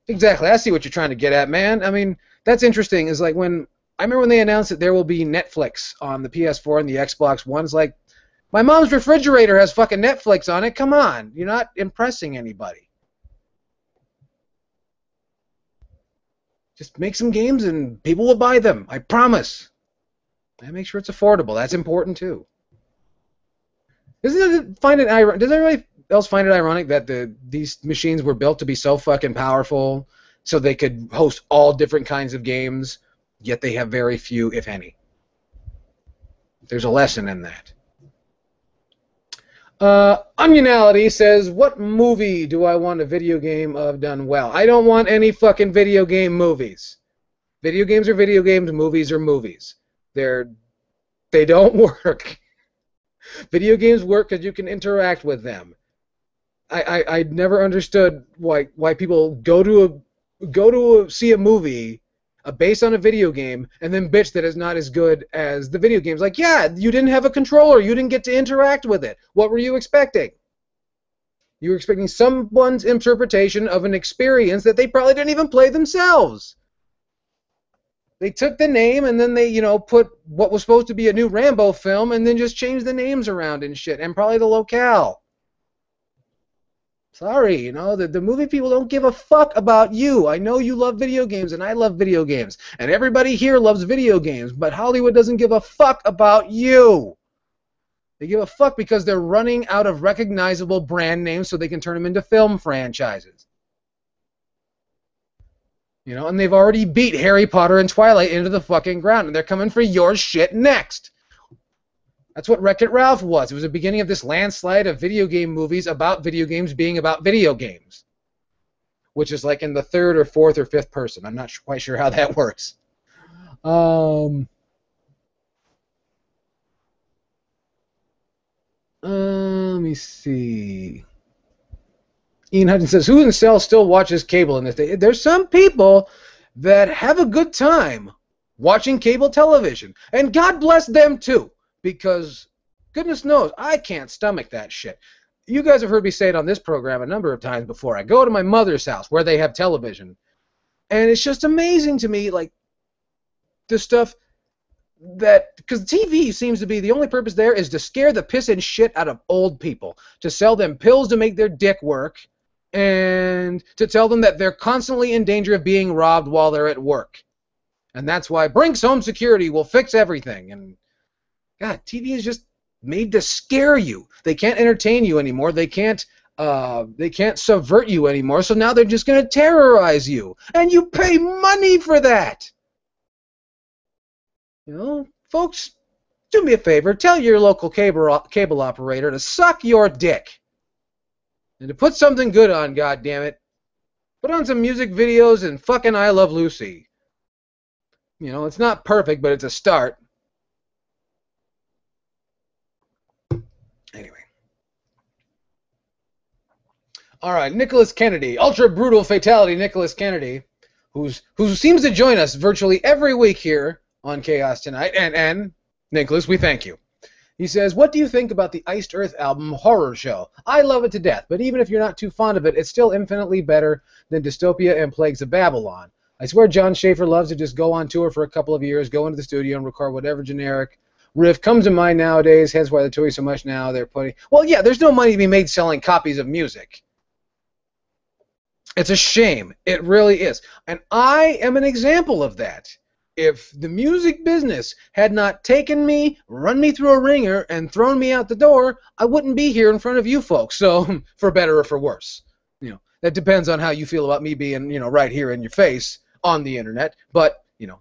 I see what you're trying to get at, man. I mean, that's interesting. Is like when... I remember when they announced that there will be Netflix on the PS4 and the Xbox One. It's like, my mom's refrigerator has fucking Netflix on it. Come on. You're not impressing anybody. Just make some games and people will buy them. I promise. And make sure it's affordable. That's important too. Does everybody else find it ironic that these machines were built to be so fucking powerful so they could host all different kinds of games, yet they have very few, if any? There's a lesson in that. Onionality says, what movie do I want a video game of done well? I don't want any fucking video game movies. Video games are video games, movies are movies. They don't work. Video games work because you can interact with them. I never understood why people go to see a movie based on a video game and then bitch that it's not as good as the video games. Like, yeah, you didn't have a controller. You didn't get to interact with it. What were you expecting? You were expecting someone's interpretation of an experience that they probably didn't even play themselves. They took the name and then they, put what was supposed to be a new Rambo film and then just changed the names around and shit, and probably the locale. Sorry, the movie people don't give a fuck about you. I know you love video games, and I love video games. And everybody here loves video games, but Hollywood doesn't give a fuck about you. They give a fuck because they're running out of recognizable brand names so they can turn them into film franchises. And they've already beat Harry Potter and Twilight into the fucking ground, and they're coming for your shit next. That's what Wreck-It Ralph was. It was the beginning of this landslide of video game movies about video games being about video games, which is like in the third or fourth or fifth person. I'm not quite sure how that works. Let me see. Ian Hudson says, who in the cell still watches cable in this day? There's some people that have a good time watching cable television. And God bless them too, because goodness knows, I can't stomach that shit. You guys have heard me say it on this program a number of times before. I go to my mother's house where they have television, and it's just amazing to me, like, the stuff that, because TV seems to be the only purpose there is to scare the piss and shit out of old people, to sell them pills to make their dick work, and to tell them that they're constantly in danger of being robbed while they're at work. And that's why Brinks Home Security will fix everything. And God, TV is just made to scare you. They can't entertain you anymore. They can't subvert you anymore. So now they're just going to terrorize you, and you pay money for that. You know, folks, do me a favor. Tell your local cable operator to suck your dick and to put something good on. God damn it, put on some music videos and fucking I Love Lucy. You know, it's not perfect, but it's a start. Anyway. All right, Nicholas Kennedy, ultra brutal fatality. Nicholas Kennedy, who seems to join us virtually every week here on Kaos Tonight, and Nicholas, we thank you. He says, what do you think about the Iced Earth album Horror Show? I love it to death, but even if you're not too fond of it, it's still infinitely better than Dystopia and Plagues of Babylon. I swear John Schaefer loves to just go on tour for a couple of years, go into the studio and record whatever generic riff comes to mind nowadays, hence why they're touring so much now. They're putting... Well, yeah, there's no money to be made selling copies of music. It's a shame. It really is. And I am an example of that. If the music business had not taken me, run me through a ringer, and thrown me out the door, I wouldn't be here in front of you folks. So, for better or for worse. You know, that depends on how you feel about me being, you know, right here in your face on the internet. But, you know,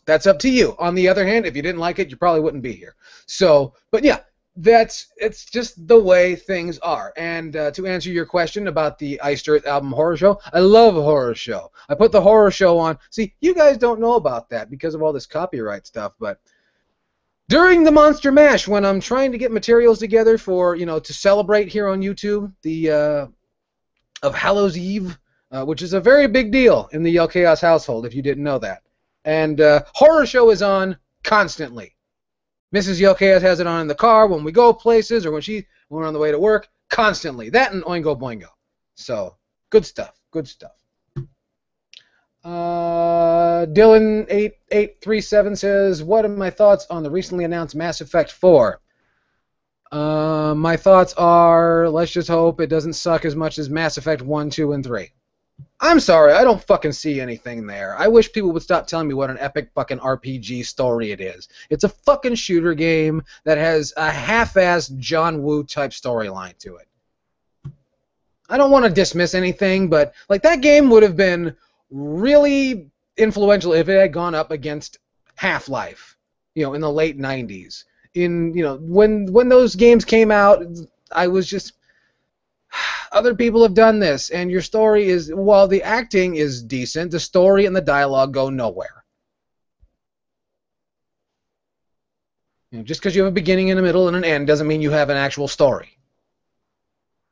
that's up to you. On the other hand, if you didn't like it, you probably wouldn't be here. So, but yeah, it's just the way things are. And to answer your question about the Iced Earth album Horror Show, I love Horror Show. I put the Horror Show on. See, you guys don't know about that because of all this copyright stuff, but during the Monster Mash, when I'm trying to get materials together for, you know, to celebrate here on YouTube, the of Hallows Eve, which is a very big deal in the Yellkaos household, if you didn't know that. And Horror Show is on constantly. Mrs. Yellkaos has it on in the car when we go places or when we're on the way to work, constantly. That and Oingo Boingo. So, good stuff. Good stuff. Dylan8837 says, what are my thoughts on the recently announced Mass Effect 4? My thoughts are, let's just hope it doesn't suck as much as Mass Effect 1, 2, and 3. I'm sorry, I don't fucking see anything there. I wish people would stop telling me what an epic fucking RPG story it is. It's a fucking shooter game that has a half-assed John Woo type storyline to it. I don't want to dismiss anything, but like that game would have been really influential if it had gone up against Half-Life, you know, in the late 90s. In, you know, when those games came out, I was just... Other people have done this, and your story is, while the acting is decent, the story and the dialogue go nowhere. You know, just because you have a beginning and a middle and an end doesn't mean you have an actual story.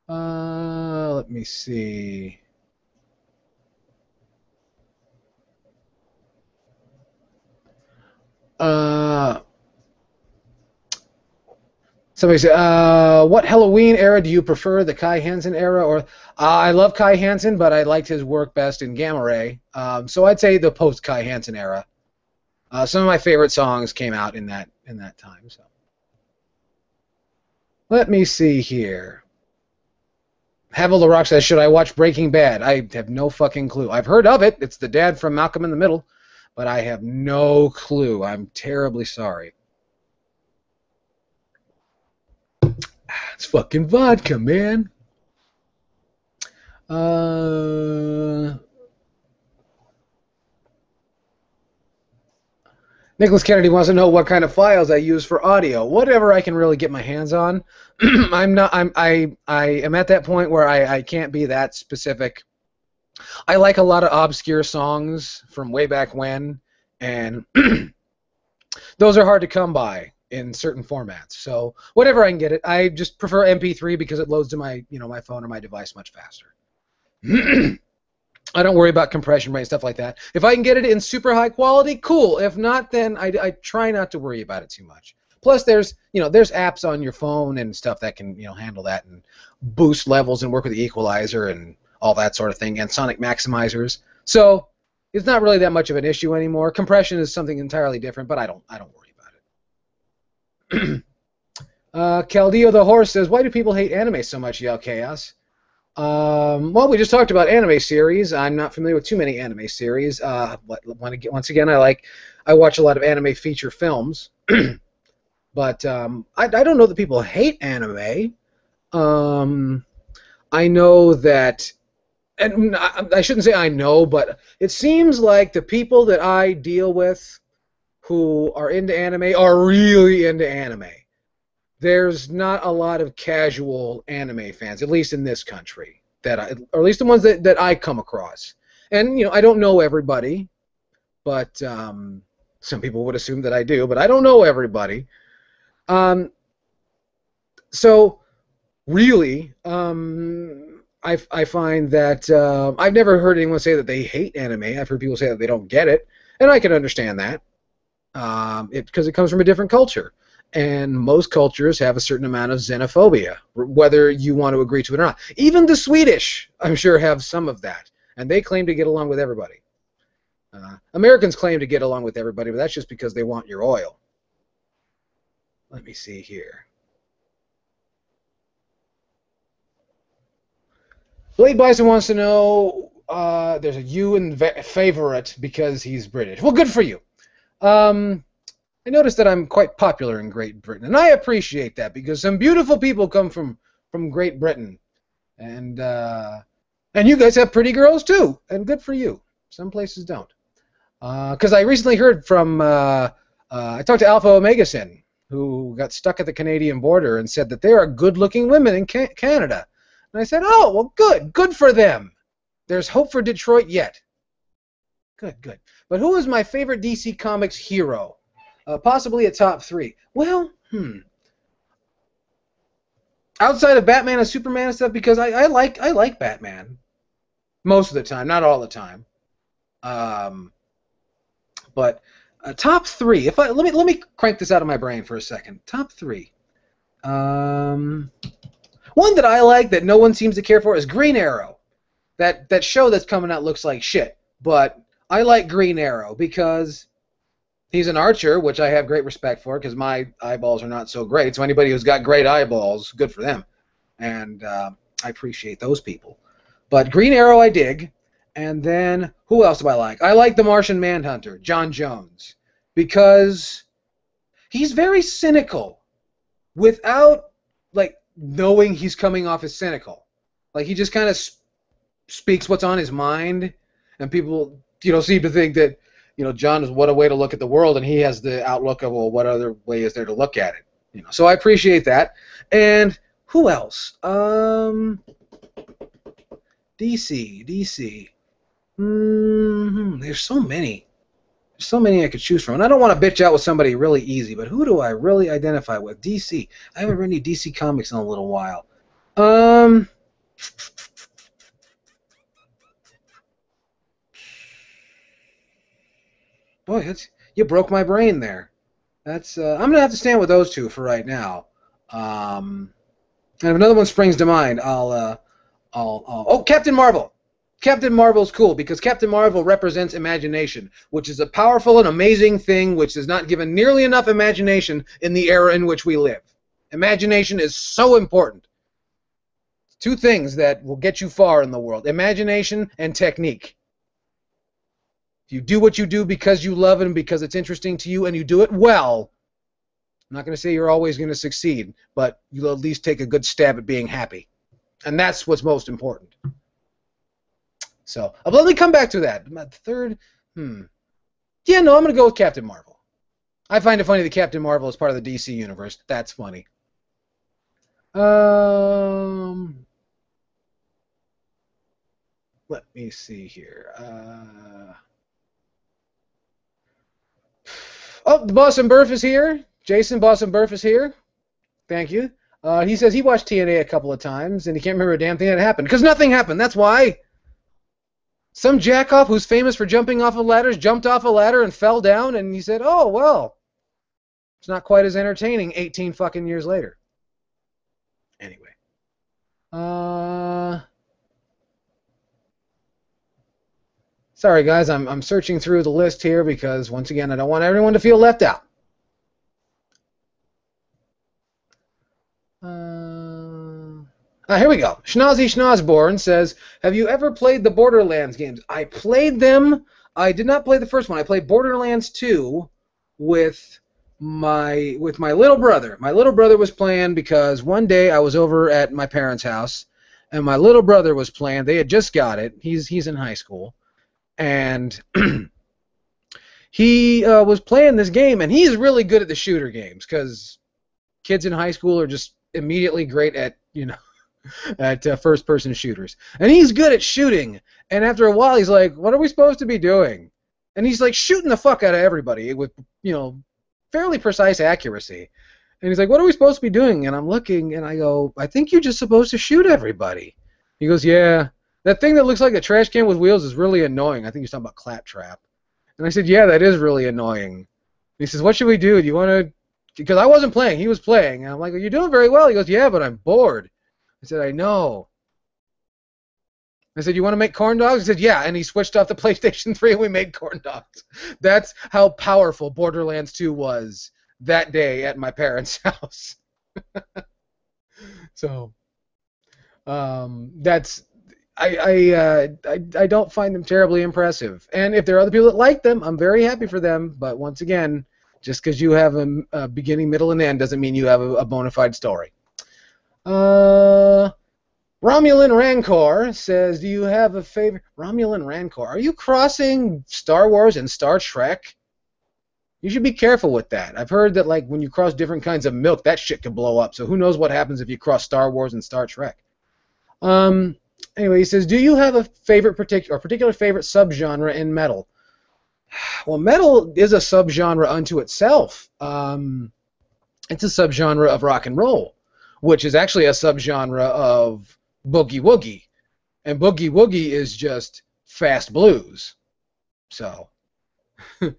Let me see. Somebody said, what Halloween era do you prefer, the Kai Hansen era? Or I love Kai Hansen, but I liked his work best in Gamma Ray. So I'd say the post-Kai Hansen era. Some of my favorite songs came out in that time. So let me see here. Havel the Rock says, should I watch Breaking Bad? I have no fucking clue. I've heard of it. It's the dad from Malcolm in the Middle, but I have no clue. I'm terribly sorry. It's fucking vodka, man. Nicholas Kennedy wants to know what kind of files I use for audio. Whatever I can really get my hands on. I am at that point where I can't be that specific. I like a lot of obscure songs from way back when, and those are hard to come by in certain formats. So whatever I can get it. I just prefer MP3 because it loads to my my phone or my device much faster. I don't worry about compression rate and stuff like that. If I can get it in super high quality, cool. If not, then I try not to worry about it too much. Plus, there's apps on your phone and stuff that can handle that and boost levels and work with the equalizer and all that sort of thing, and sonic maximizers. So it's not really that much of an issue anymore. Compression is something entirely different, but I don't worry about it. Caldeo the Horse says, "Why do people hate anime so much, Yellkaos?" Well, we just talked about anime series. I'm not familiar with too many anime series. Once again, I watch a lot of anime feature films, but I don't know that people hate anime. I know that, and I shouldn't say I know, but it seems like the people that I deal with who are into anime are really into anime. There's not a lot of casual anime fans, at least in this country, or at least the ones that I come across. And I don't know everybody, but some people would assume that I do, but I don't know everybody. So really, I find that I've never heard anyone say that they hate anime. I've heard people say that they don't get it, and I can understand that because it comes from a different culture. And most cultures have a certain amount of xenophobia, whether you want to agree to it or not. Even the Swedish, I'm sure, have some of that, and they claim to get along with everybody. Americans claim to get along with everybody, but that's just because they want your oil. Let me see here. Blade Bison wants to know, there's a you in favorite because he's British. Well, good for you. I noticed that I'm quite popular in Great Britain, and I appreciate that because some beautiful people come from Great Britain, and you guys have pretty girls too, and good for you. Some places don't. Because I recently heard from I talked to Alpha Omega Sin, who got stuck at the Canadian border and said that there are good-looking women in Canada, and I said, oh well, good for them. There's hope for Detroit yet. Good. But who is my favorite DC Comics hero? Possibly a top 3. Well, outside of Batman and Superman and stuff, because I like Batman most of the time, not all the time. But top 3. Let me crank this out of my brain for a second. Top 3. One that I like that no one seems to care for is Green Arrow. That show that's coming out looks like shit, but I like Green Arrow because he's an archer, which I have great respect for because my eyeballs are not so great. So anybody who's got great eyeballs, good for them. And I appreciate those people. But Green Arrow I dig. And then, who else do I like? I like the Martian Manhunter, John Jones, because he's very cynical without, knowing he's coming off as cynical. He just kind of speaks what's on his mind, and people, seem to think that, John is what a way to look at the world, and he has the outlook of, well, what other way is there to look at it? So I appreciate that. And who else? DC. There's so many. There's so many I could choose from. And I don't want to bitch out with somebody really easy, but who do I really identify with? DC. I haven't read any DC comics in a little while. Boy, you broke my brain there. That's I'm gonna have to stand with those two for right now. And if another one springs to mind, oh, Captain Marvel. Captain Marvel's cool because Captain Marvel represents imagination, which is a powerful and amazing thing which is not given nearly enough imagination in the era in which we live. Imagination is so important. 2 things that will get you far in the world: imagination and technique. If you do what you do because you love it and because it's interesting to you and you do it well, I'm not going to say you're always going to succeed, but you'll at least take a good stab at being happy. And that's what's most important. So, let me come back to that. The third, yeah, no, I'm going to go with Captain Marvel. I find it funny that Captain Marvel is part of the DC universe. That's funny. Um, let me see here. Oh, the Boston Burf is here. Jason Boston Burf is here. Thank you. He says he watched TNA a couple of times and he can't remember a damn thing that happened because nothing happened. That's why. Some jackoff who's famous for jumping off of ladders jumped off a ladder and fell down, and he said, "Oh well, it's not quite as entertaining 18 fucking years later." Anyway, sorry guys, I'm searching through the list here because once again I don't want everyone to feel left out. Here we go. Schnozzy Schnozborn says, have you ever played the Borderlands games? I played them. I did not play the first one. I played Borderlands 2 with my little brother. My little brother was playing because one day I was over at my parents' house and my little brother was playing. They had just got it. He's in high school. And he was playing this game, and he's really good at the shooter games because kids in high school are just immediately great at, at first-person shooters. And he's good at shooting. And after a while, he's like, what are we supposed to be doing? And he's like shooting the fuck out of everybody with, fairly precise accuracy. And he's like, what are we supposed to be doing? And I'm looking, and I go, I think you're just supposed to shoot everybody. He goes, yeah. That thing that looks like a trash can with wheels is really annoying. I think he's talking about Claptrap. And I said, yeah, that is really annoying. And he says, what should we do? Do you want to... Because I wasn't playing. He was playing. And I'm like, well, you're doing very well. He goes, yeah, but I'm bored. I said, I know. I said, you want to make corn dogs? He said, yeah. And he switched off the PlayStation 3 and we made corn dogs. That's how powerful Borderlands 2 was that day at my parents' house. So, that's... I don't find them terribly impressive. And if there are other people that like them, I'm very happy for them. But once again, just because you have a beginning, middle, and end doesn't mean you have a bona fide story. Romulan Rancor says, do you have a favorite... Romulan Rancor, are you crossing Star Wars and Star Trek? You should be careful with that. I've heard that like when you cross different kinds of milk, that shit can blow up. So who knows what happens if you cross Star Wars and Star Trek. Anyway, he says, do you have a particular favorite subgenre in metal? Well, metal is a subgenre unto itself. It's a subgenre of rock and roll, which is actually a subgenre of boogie woogie. And boogie woogie is just fast blues. So, the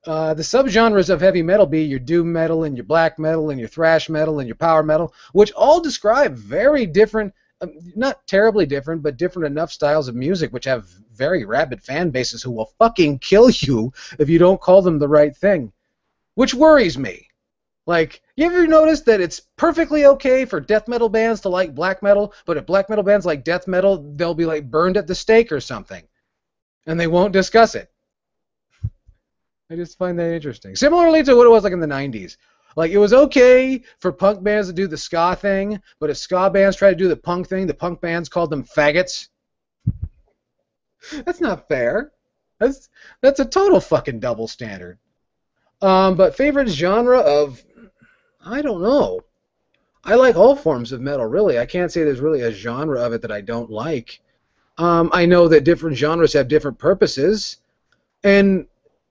subgenres of heavy metal be your doom metal and your black metal and your thrash metal and your power metal, which all describe very different, not terribly different, but different enough styles of music which have very rabid fan bases who will fucking kill you if you don't call them the right thing, which worries me. Like, you ever notice that it's perfectly okay for death metal bands to like black metal, but if black metal bands like death metal, they'll be like burned at the stake or something, and they won't discuss it. I just find that interesting. Similarly to what it was like in the 90s. Like, it was okay for punk bands to do the ska thing, but if ska bands tried to do the punk thing, the punk bands called them faggots. That's not fair. That's a total fucking double standard. But favorite genre of... I don't know. I like all forms of metal, really. I can't say there's really a genre of it that I don't like. I know that different genres have different purposes, and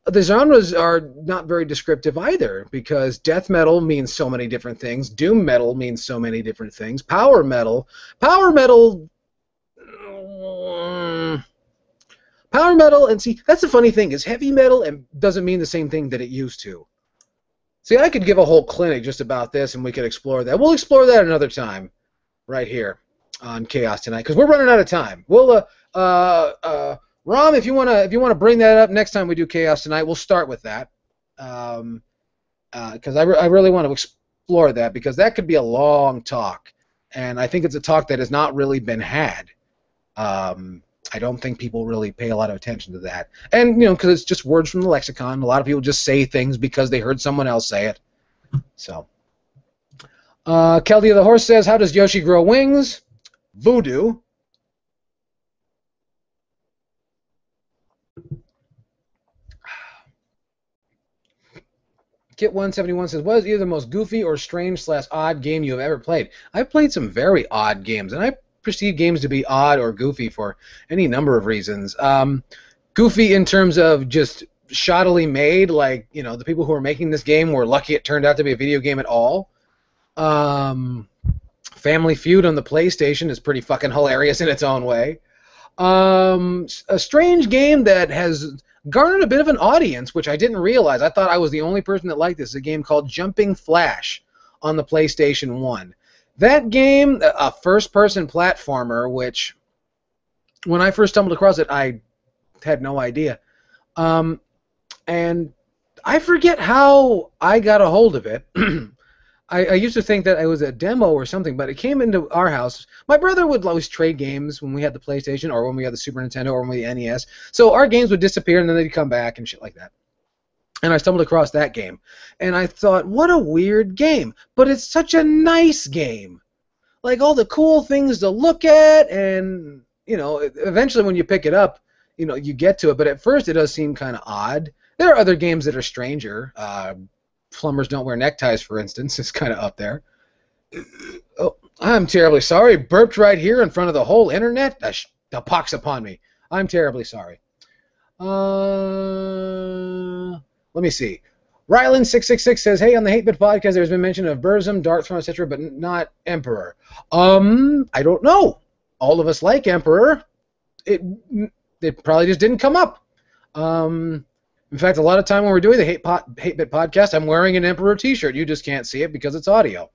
the genres are not very descriptive either, because death metal means so many different things, doom metal means so many different things, power metal, and see, that's the funny thing, is heavy metal and doesn't mean the same thing that it used to. See, I could give a whole clinic just about this, and we could explore that. We'll explore that another time, right here on Kaos Tonight, because we're running out of time. We'll, Rom, if you wanna bring that up next time we do Kaos Tonight, we'll start with that, because I really want to explore that, because that could be a long talk, and I think it's a talk that has not really been had. I don't think people really pay a lot of attention to that, and because it's just words from the lexicon. A lot of people just say things because they heard someone else say it. So, Keldy the Horse says, "How does Yoshi grow wings?" Voodoo. Kit171 says, what is either the most goofy or strange / odd game you have ever played? I've played some very odd games, and I perceive games to be odd or goofy for any number of reasons. Goofy in terms of just shoddily made, like, you know, the people who are making this game were lucky it turned out to be a video game at all. Family Feud on the PlayStation is pretty fucking hilarious in its own way. A strange game that has garnered a bit of an audience, which I didn't realize. I thought I was the only person that liked this. A game called Jumping Flash on the PlayStation 1. That game, a first-person platformer, which when I first stumbled across it, I had no idea. And I forget how I got a hold of it. I used to think that it was a demo or something, but it came into our house. My brother would always trade games when we had the PlayStation or when we had the Super Nintendo or when we had the NES. So our games would disappear and then they'd come back and shit like that. And I stumbled across that game. And I thought, what a weird game. But it's such a nice game. Like all the cool things to look at, and, you know, eventually when you pick it up, you know, you get to it. But at first it does seem kind of odd. There are other games that are stranger. Plumbers Don't Wear Neckties, for instance, is kind of up there. Oh, I'm terribly sorry. Burped right here in front of the whole internet. The pox upon me. I'm terribly sorry. Let me see. Rylan666 says, hey, on the Hate Bit podcast, there's been mention of Burzum, Darkthrone, etc., but not Emperor. I don't know. All of us like Emperor. It probably just didn't come up. In fact, a lot of time when we're doing the Hate Bit podcast, I'm wearing an Emperor t-shirt. You just can't see it because it's audio.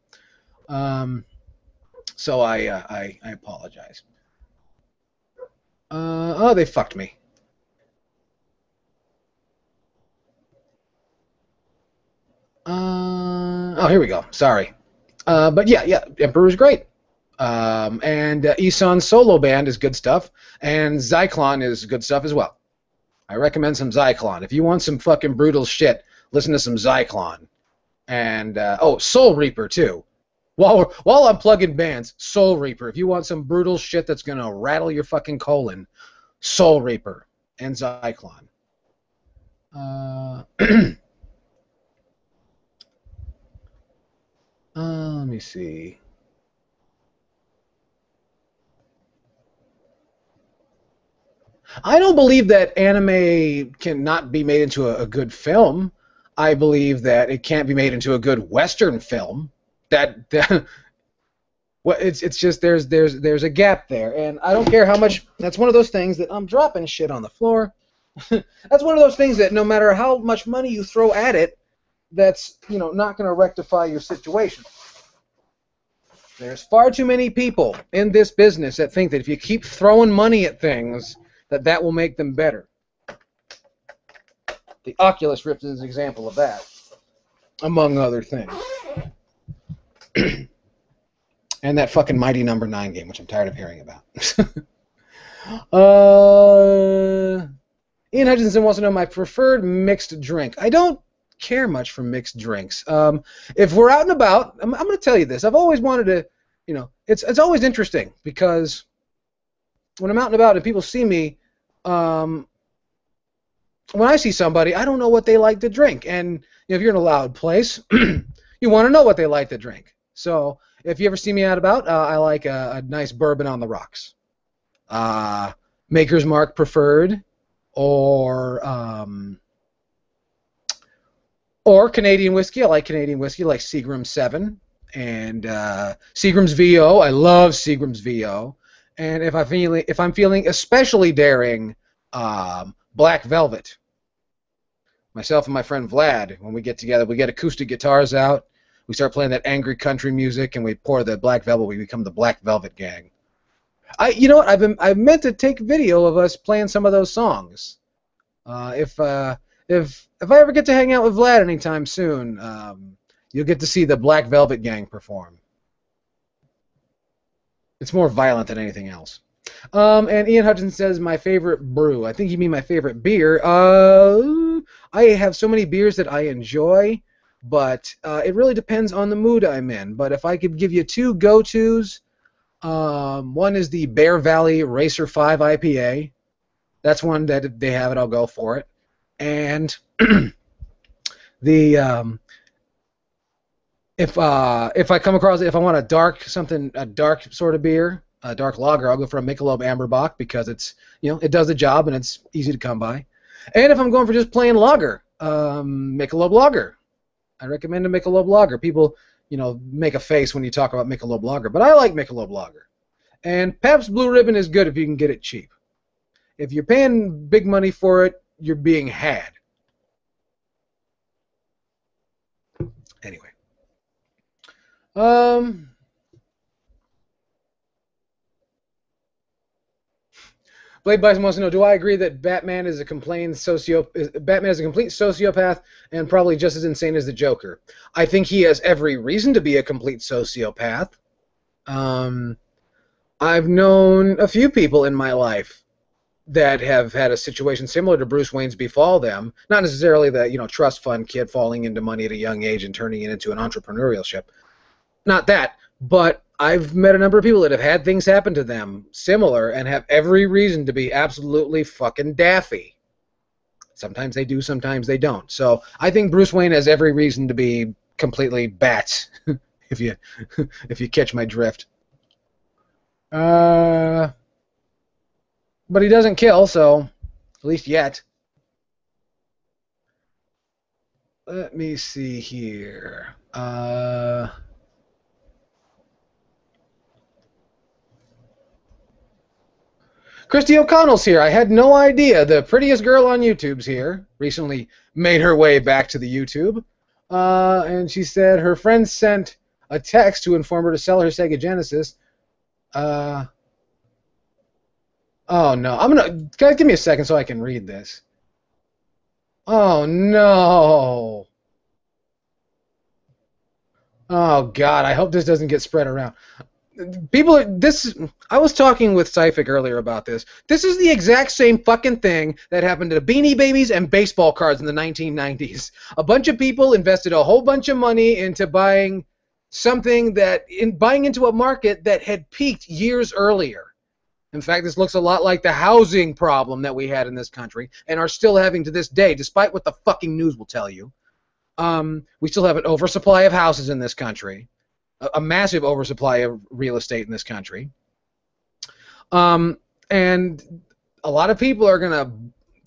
So I apologize. Oh, they fucked me. Oh, here we go. Sorry. But yeah, Emperor's great. And Isan's solo band is good stuff, and Zyklon is good stuff as well. I recommend some Zyklon. If you want some fucking brutal shit, listen to some Zyklon. And, Soul Reaper, too. While I'm plugging bands, Soul Reaper. If you want some brutal shit that's going to rattle your fucking colon, Soul Reaper and Zyklon. Let me see. I don't believe that anime cannot be made into a good film. I believe that it can't be made into a good Western film. Well, it's just there's a gap there, and I don't care how much. That's one of those things that I'm dropping shit on the floor. That's one of those things that no matter how much money you throw at it, that's, you know, not going to rectify your situation. There's far too many people in this business that think that if you keep throwing money at things, that will make them better. The Oculus Rift is an example of that, among other things. And that fucking Mighty Number 9 game, which I'm tired of hearing about. Ian Hutchinson wants to know my preferred mixed drink. I don't care much for mixed drinks. If we're out and about, I'm going to tell you this. I've always wanted to, you know, it's always interesting because when I'm out and about and people see me, when I see somebody, I don't know what they like to drink. And you know, if you're in a loud place, you want to know what they like to drink. So if you ever see me out and about, I like a nice bourbon on the rocks. Maker's Mark preferred, or Canadian whiskey. I like Canadian whiskey, like Seagram's 7 and Seagram's VO. I love Seagram's VO. And if I'm feeling especially daring, Black Velvet. Myself and my friend Vlad, when we get together, we get acoustic guitars out. We start playing that angry country music, and we pour the Black Velvet. We become the Black Velvet Gang. You know what? I've meant to take video of us playing some of those songs. If I ever get to hang out with Vlad anytime soon, you'll get to see the Black Velvet Gang perform. It's more violent than anything else. And Ian Hutchinson says my favorite brew. I think you mean my favorite beer. I have so many beers that I enjoy, but it really depends on the mood I'm in. But if I could give you two go-tos, one is the Bear Valley Racer 5 IPA. That's one that if they have it, I'll go for it. And the If I come across, if I want a dark sort of beer, a dark lager, I'll go for a Michelob Amber Bock because it's, it does the job and it's easy to come by. And if I'm going for just plain lager, Michelob Lager. I recommend a Michelob Lager. People, make a face when you talk about Michelob Lager, but I like Michelob Lager. And Pabst Blue Ribbon is good if you can get it cheap. If you're paying big money for it, you're being had. Anyway. Blade Bison wants to know, do I agree that Batman is a complete sociopath and probably just as insane as the Joker? I think he has every reason to be a complete sociopath. I've known a few people in my life that have had a situation similar to Bruce Wayne's befall them. Not necessarily the trust fund kid falling into money at a young age and turning it into an entrepreneurship. Not that, but I've met a number of people that have had things happen to them similar and have every reason to be absolutely fucking daffy. Sometimes they do, sometimes they don't. So I think Bruce Wayne has every reason to be completely bats, if you catch my drift. But he doesn't kill, so at least yet. Let me see here. Christy O'Connell's here. I had no idea. The prettiest girl on YouTube's here. Recently made her way back to the YouTube. And she said her friend sent a text to inform her to sell her Sega Genesis. Oh, no. Guys, give me a second so I can read this. Oh, no. Oh, God. I hope this doesn't get spread around. I was talking with Syphic earlier about this. This is the exact same fucking thing that happened to Beanie Babies and baseball cards in the 1990s. A bunch of people invested a whole bunch of money into buying into a market that had peaked years earlier. In fact, this looks a lot like the housing problem that we had in this country and are still having to this day, despite what the fucking news will tell you. We still have an oversupply of houses in this country. A massive oversupply of real estate in this country. And a lot of people are going to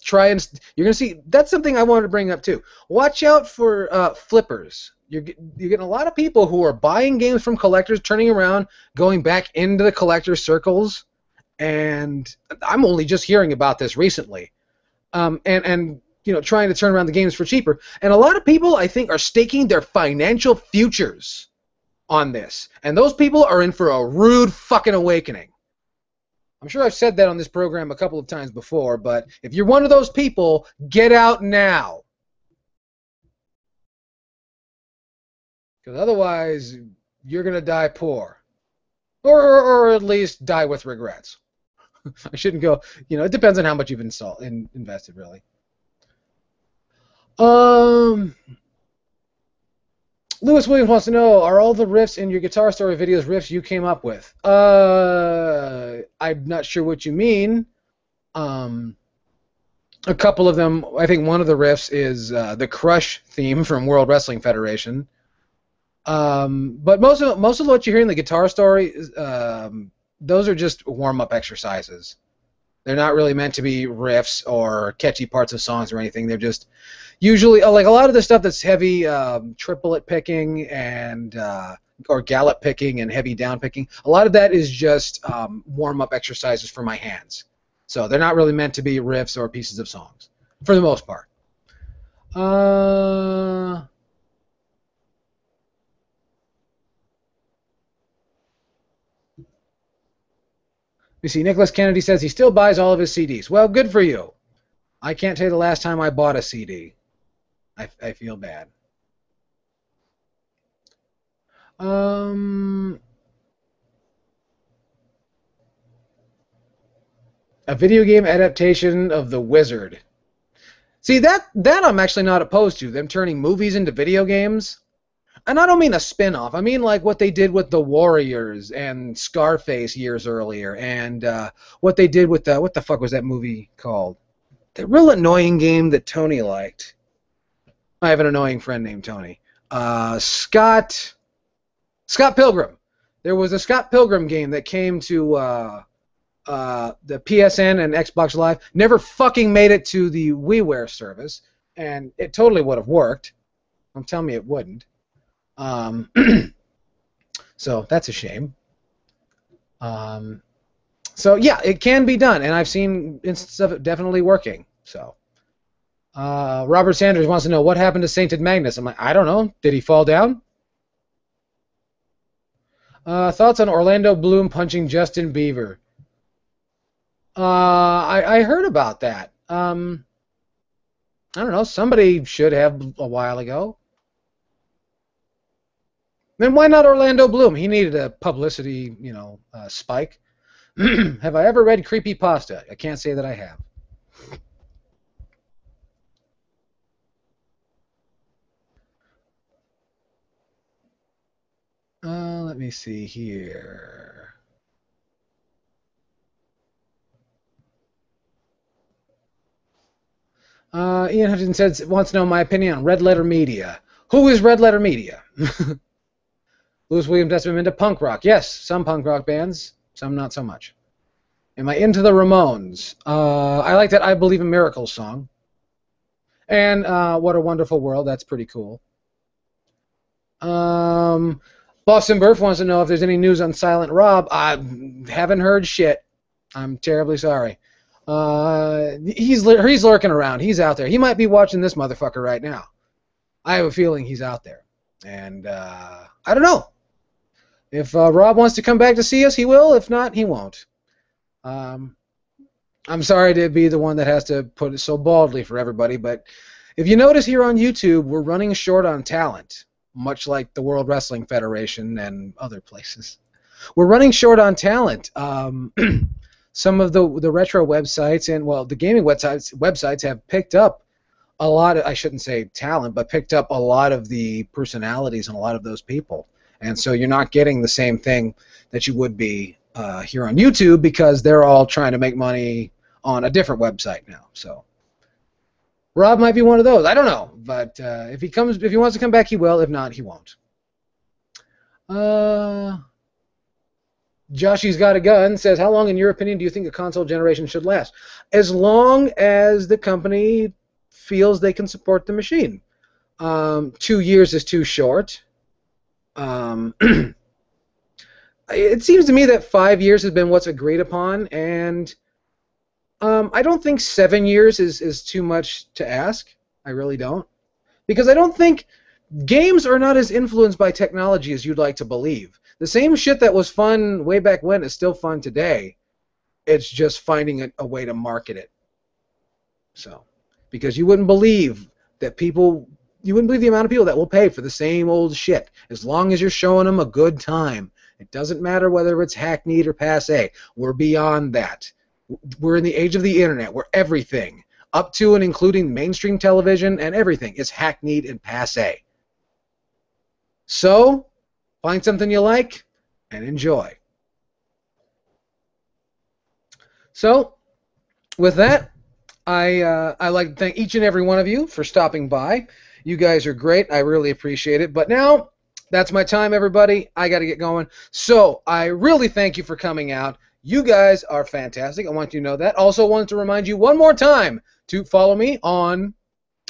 try and... You're going to see... That's something I wanted to bring up, too. Watch out for flippers. You're getting a lot of people who are buying games from collectors, turning around, going back into the collector circles, and I'm only just hearing about this recently. And trying to turn around the games for cheaper. And a lot of people, I think, are staking their financial futures on this. And those people are in for a rude fucking awakening. I'm sure I've said that on this program a couple of times before, but if you're one of those people, get out now. Because otherwise, you're going to die poor. Or at least die with regrets. I shouldn't go, it depends on how much you've invested, really. Lewis Williams wants to know, are all the riffs in your Guitar Story videos riffs you came up with? I'm not sure what you mean. A couple of them, I think one of the riffs is the Crush theme from World Wrestling Federation. But most of what you hear in the Guitar Story, those are just warm-up exercises. They're not really meant to be riffs or catchy parts of songs or anything. They're just usually, like a lot of the stuff that's heavy triplet picking and or gallop picking and heavy down picking, a lot of that is just warm-up exercises for my hands. So they're not really meant to be riffs or pieces of songs, for the most part. You see, Nicholas Kennedy says he still buys all of his CDs. Well, good for you. I can't tell you the last time I bought a CD. I feel bad. A video game adaptation of The Wizard. See, that I'm actually not opposed to, them turning movies into video games. And I don't mean a spin-off. I mean like what they did with The Warriors and Scarface years earlier, and what they did with what the fuck was that movie called? The real annoying game that Tony liked. I have an annoying friend named Tony. Scott. Scott Pilgrim. There was a Scott Pilgrim game that came to the PSN and Xbox Live. Never fucking made it to the WiiWare service, and it totally would have worked. Don't tell me it wouldn't. So that's a shame. So yeah, it can be done, and I've seen instances of it definitely working. So Robert Sanders wants to know what happened to Sainted Magnus. I'm like, I don't know. Did he fall down? Thoughts on Orlando Bloom punching Justin Bieber? I heard about that. I don't know. Somebody should have a while ago. Then why not Orlando Bloom? He needed a publicity, spike. Have I ever read Creepypasta? I can't say that I have. Let me see here. Ian Hutchinson says wants to know my opinion on Red Letter Media. Who is Red Letter Media? Louis Williams has been into punk rock. Yes, some punk rock bands, some not so much. Am I into the Ramones? I like that I Believe in Miracles song. And What a Wonderful World, that's pretty cool. Boston Burf wants to know if there's any news on Silent Rob. I haven't heard shit. I'm terribly sorry. He's lurking around. He's out there. He might be watching this motherfucker right now. I have a feeling he's out there. And I don't know. If Rob wants to come back to see us, he will. If not, he won't. I'm sorry to be the one that has to put it so baldly for everybody, but if you notice here on YouTube, we're running short on talent, much like the World Wrestling Federation and other places. We're running short on talent. Some of the retro websites and, well, the gaming websites have picked up a lot of, I shouldn't say talent, but picked up a lot of the personalities and a lot of those people. And so you're not getting the same thing that you would be here on YouTube because they're all trying to make money on a different website now. So Rob might be one of those. I don't know, but if he wants to come back, he will. If not, he won't. Joshy's Got a Gun says, how long, in your opinion, do you think a console generation should last? As long as the company feels they can support the machine. 2 years is too short. It seems to me that 5 years has been what's agreed upon, and I don't think 7 years is too much to ask. I really don't. Because I don't think games are not as influenced by technology as you'd like to believe. The same shit that was fun way back when is still fun today. It's just finding a way to market it. So, because you wouldn't believe the amount of people that will pay for the same old shit as long as you're showing them a good time. It doesn't matter whether it's hackneyed or passé. We're beyond that. We're in the age of the internet where everything, up to and including mainstream television and everything, is hackneyed and passé. So, find something you like and enjoy. So, with that, I'd like to thank each and every one of you for stopping by. You guys are great. I really appreciate it. But now, that's my time, everybody. I got to get going. So, I really thank you for coming out. You guys are fantastic. I want you to know that. Also wanted to remind you one more time to follow me on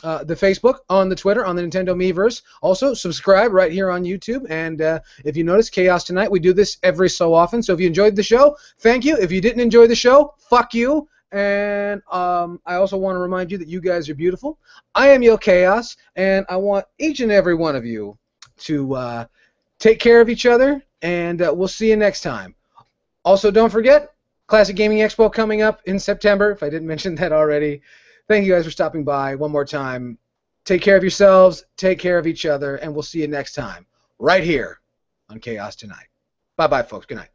the Facebook, on the Twitter, on the Nintendo MiiVerse. Also, subscribe right here on YouTube. And if you notice, Kaos Tonight, we do this every so often. So if you enjoyed the show, thank you. If you didn't enjoy the show, fuck you. And I also want to remind you that you guys are beautiful. I am Yellkaos, and I want each and every one of you to take care of each other, and we'll see you next time. Also, don't forget, Classic Gaming Expo coming up in September, if I didn't mention that already. Thank you guys for stopping by one more time. Take care of yourselves, take care of each other, and we'll see you next time, right here on Kaos Tonight. Bye-bye, folks. Good night.